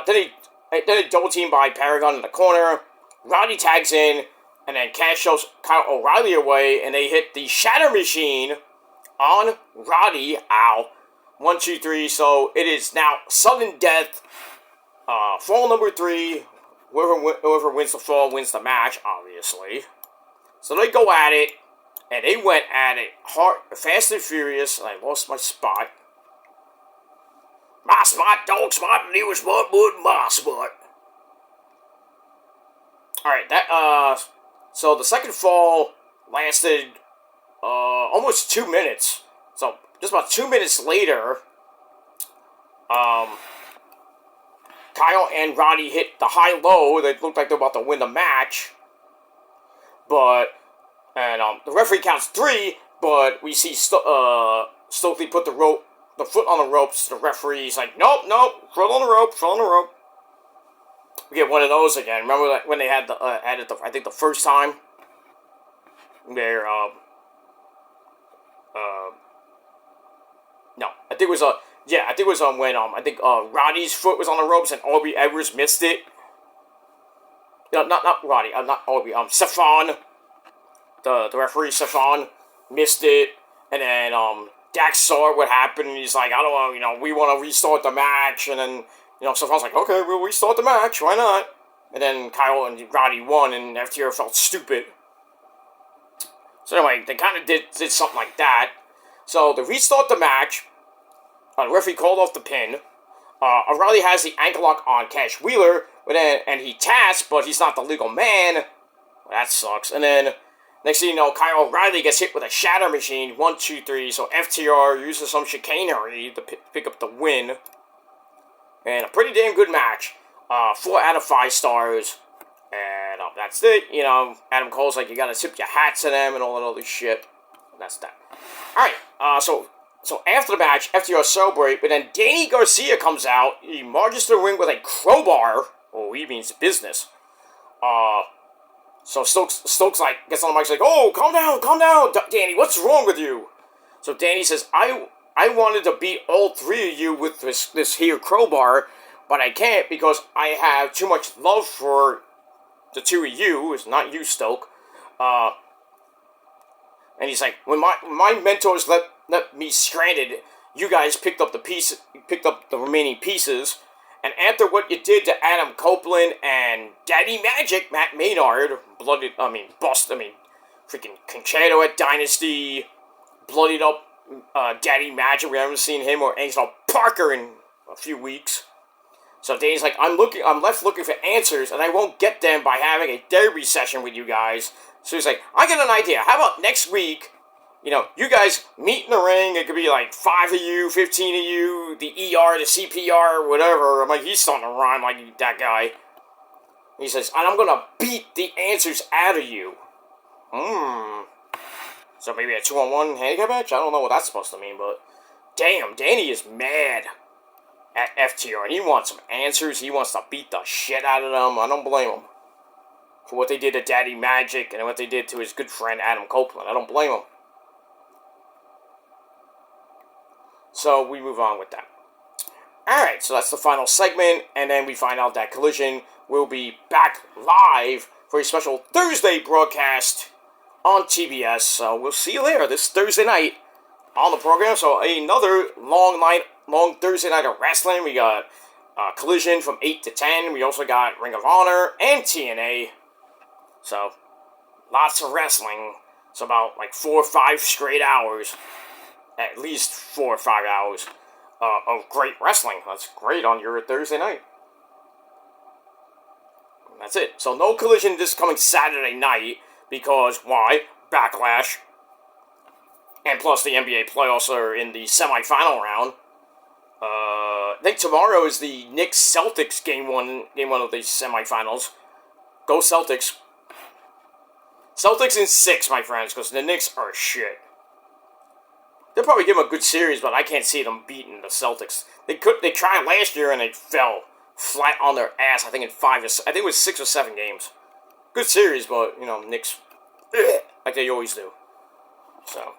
Then he double teamed by Paragon in the corner. Roddy tags in, and then Cash shows Kyle O'Reilly away, and they hit the Shatter Machine on Roddy. Ow. 1, 2, 3. So it is now sudden death. Fall number 3. Whoever wins the fall wins the match, obviously. So they go at it, and they went at it hard, fast and furious. And I lost my spot. My spot, dog spot, and he was my spot. Alright, so the second fall lasted, almost 2 minutes. So, just about 2 minutes later, Kyle and Roddy hit the high-low. They looked like they were about to win the match. The referee counts 3, but we see Stokely put the foot on the ropes. The referee's like, nope, foot on the rope. We get one of those again. Remember that when they had I think the first time? They're, no, I think it was, when, I think, Roddy's foot was on the ropes and Aubrey Edwards missed it. No, not Roddy, not Aubrey, Stefan, the referee, Stefan, missed it, and then, Dax saw what happened, and he's like, I don't want, we want to restart the match, and then, Stefan's like, okay, we'll restart the match, why not? And then Kyle and Roddy won, and FTR felt stupid. So anyway, they kind of did something like that. So to restart the match, the referee called off the pin. O'Reilly has the ankle lock on Cash Wheeler, and he tasked, but he's not the legal man. Well, that sucks. And then, next thing you know, Kyle O'Reilly gets hit with a Shatter Machine. 1, 2, 3. So FTR uses some chicanery to pick up the win. And a pretty damn good match. 4 out of 5 stars. And that's it. Adam Cole's like, you gotta tip your hat to them and all that other shit. And that's that. Alright, so after the match, FTR celebrate, but then Danny Garcia comes out. He marches to the ring with a crowbar. Oh, he means business. So Stokes like gets on the mic, like, oh, calm down, Danny, what's wrong with you? So Danny says, I wanted to beat all 3 of you with this here crowbar, but I can't because I have too much love for the 2 of you. It's not you, Stoke. And he's like, when my mentors let me stranded, you guys picked up the remaining pieces. And after what you did to Adam Copeland and Daddy Magic, Matt Maynard, freaking Concerto at Dynasty, bloodied up Daddy Magic. We haven't seen him or Angelo Parker in a few weeks. So Danny's like, I'm left looking for answers, and I won't get them by having a therapy session with you guys. So he's like, I got an idea. How about next week, you guys meet in the ring. It could be like 5 of you, 15 of you, the ER, the CPR, whatever. I'm like, he's starting to rhyme like that guy. He says, and I'm going to beat the answers out of you. So maybe a 2-on-1 handicap match? I don't know what that's supposed to mean, but damn, Danny is mad at FTR. He wants some answers. He wants to beat the shit out of them. I don't blame him for what they did to Daddy Magic and what they did to his good friend Adam Copeland. I don't blame him. So we move on with that. Alright, so that's the final segment, and then we find out that Collision will be back live for a special Thursday broadcast on TBS. So we'll see you there this Thursday night on the program. So another long Thursday night of wrestling. We got Collision from 8 to 10. We also got Ring of Honor and TNA. So lots of wrestling. It's about like 4 or 5 straight hours. At least 4 or 5 hours of great wrestling. That's great on your Thursday night. And that's it. So no Collision this coming Saturday night. Because, why? Backlash. And plus the NBA playoffs are in the semifinal round. I think tomorrow is the Knicks-Celtics game one of the semifinals. Go Celtics. Celtics in 6, my friends, because the Knicks are shit. They'll probably give them a good series, but I can't see them beating the Celtics. They tried last year and they fell flat on their ass. I think I think it was 6 or 7 games. Good series, but Knicks, like they always do. So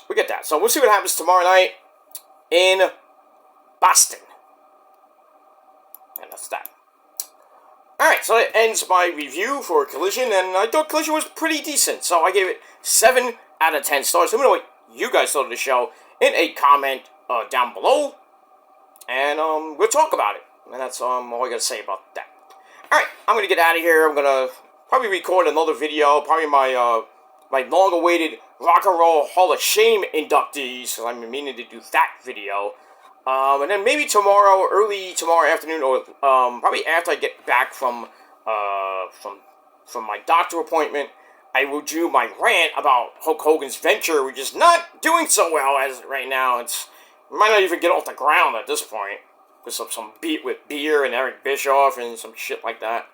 we get that. So we'll see what happens tomorrow night in Boston, and that's that. Alright, so that ends my review for Collision, and I thought Collision was pretty decent, so I gave it 7 out of 10 stars. Let me know what you guys thought of the show in a comment down below, and we'll talk about it. And that's all I gotta say about that. Alright, I'm gonna get out of here. I'm gonna probably record another video, probably my my long-awaited Rock and Roll Hall of Shame inductees, so I'm meaning to do that video. And then maybe tomorrow, early tomorrow afternoon, or probably after I get back from my doctor appointment, I will do my rant about Hulk Hogan's venture, which is not doing so well as right now. It might not even get off the ground at this point, with some beat with Beer and Eric Bischoff and some shit like that.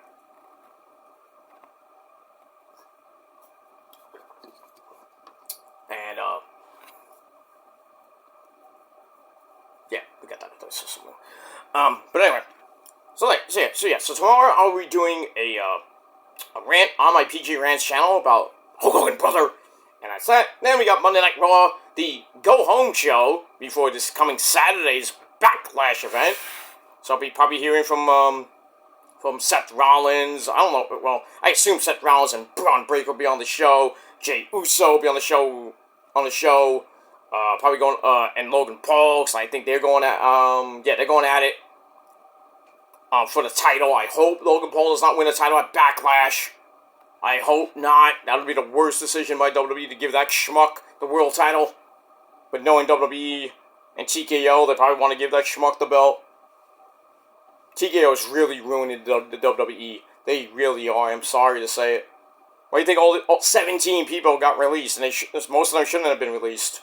And yeah, we got that. But anyway, so tomorrow I'll be doing a rant on my PG Rants channel about Hulk Hogan brother, and that's that. Then we got Monday Night Raw, the Go Home show before this coming Saturday's Backlash event. So I'll be probably hearing from Seth Rollins. I don't know. Well, I assume Seth Rollins and Braun Breaker will be on the show. Jey Uso will be on the show. Probably going, and Logan Paul, because I think they're going at, they're going at it, for the title. I hope Logan Paul does not win the title at Backlash. I hope not. That would be the worst decision by WWE to give that schmuck the world title. But knowing WWE and TKO, they probably want to give that schmuck the belt. TKO is really ruining the WWE. They really are. I'm sorry to say it. Why do you think all 17 people got released, and most of them shouldn't have been released?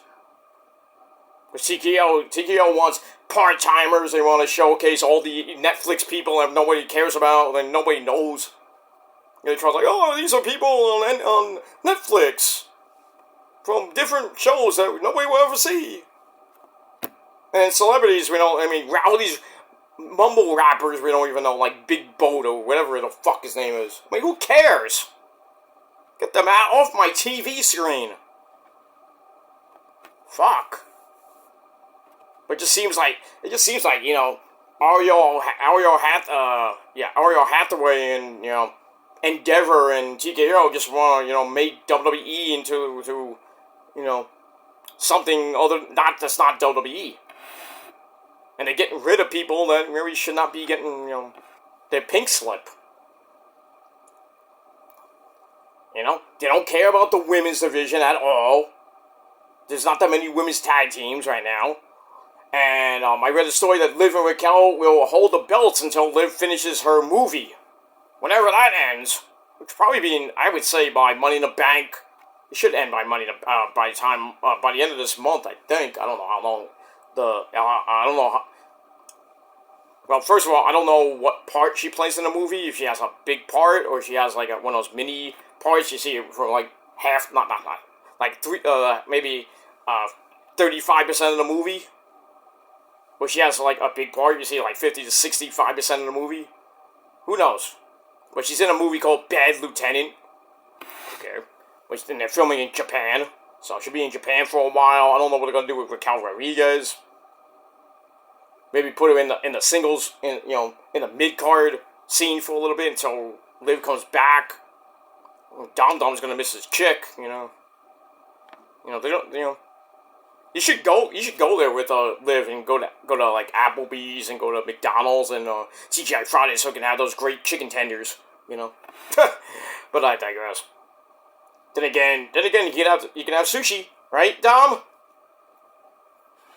Because TKO wants part-timers. They want to showcase all the Netflix people that nobody cares about and nobody knows. They try like, oh, these are people on Netflix from different shows that nobody will ever see. And celebrities, all these mumble rappers we don't even know, like Big Bodo, whatever the fuck his name is. Who cares? Get them out off my TV screen. Fuck. But it just seems like Ariel Hathaway and Endeavor and TKO just want to make WWE into something other that's not WWE. And they're getting rid of people that really should not be getting their pink slip. They don't care about the women's division at all. There's not that many women's tag teams right now. And I read a story that Liv and Raquel will hold the belts until Liv finishes her movie. Whenever that ends, which probably be, I would say, by Money in the Bank. It should end by by the end of this month, I think. I don't know how long I don't know how... Well, first of all, I don't know what part she plays in the movie. If she has a big part, or if she has like one of those mini parts. You see it for like half, like 35% of the movie. Where she has like a big part. You see like 50 to 65% of the movie. Who knows? But she's in a movie called Bad Lieutenant. Okay. Which then they're filming in Japan. So she'll be in Japan for a while. I don't know what they're gonna do with Raquel Rodriguez. Maybe put her in the singles, in the mid-card scene for a little bit until Liv comes back. Dom Dom's gonna miss his chick, they don't, You should go there with Liv and go to like Applebee's and go to McDonald's and TGI Fridays so you can have those great chicken tenders, But I digress. Then again, you can have sushi, right, Dom?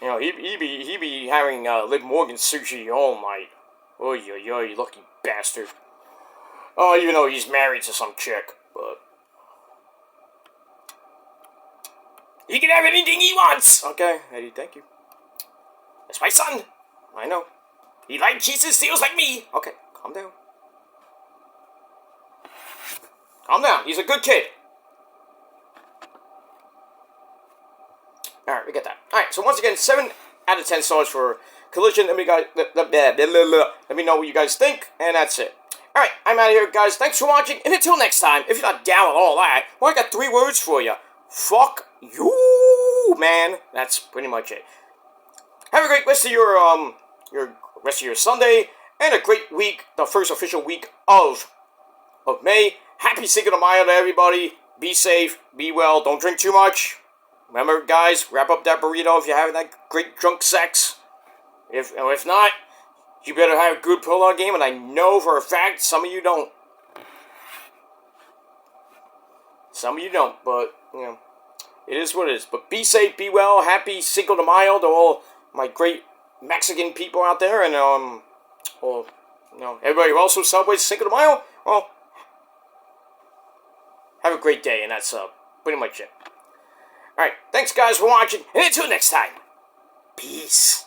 He be having Liv Morgan sushi all night. Oy, you lucky bastard. Oh, even though he's married to some chick, but he can have anything he wants. Okay, Eddie, thank you. That's my son. I know. He likes Jesus steals like me. Okay, calm down. Calm down. He's a good kid. Alright, so once again, 7 out of 10 stars for Collision. Let me know what you guys think, and that's it. Alright, I'm out of here, guys. Thanks for watching, and until next time, if you're not down with all that, well, I got 3 words for you. Fuck you, man. That's pretty much it. Have a great rest of your rest of your Sunday, and a great week, the first official week of May. Happy Cinco de Mayo to everybody. Be safe, be well, don't drink too much. Remember, guys, wrap up that burrito if you're having that great drunk sex. If not, you better have a good prologue game, and I know for a fact some of you don't. Some of you don't, but, you know, it is what it is. But be safe, be well, happy Cinco de Mayo to all my great Mexican people out there, and, well, you know, everybody who also celebrates Cinco de Mayo, well, have a great day, and that's, pretty much it. Alright, thanks guys for watching, and until next time, peace.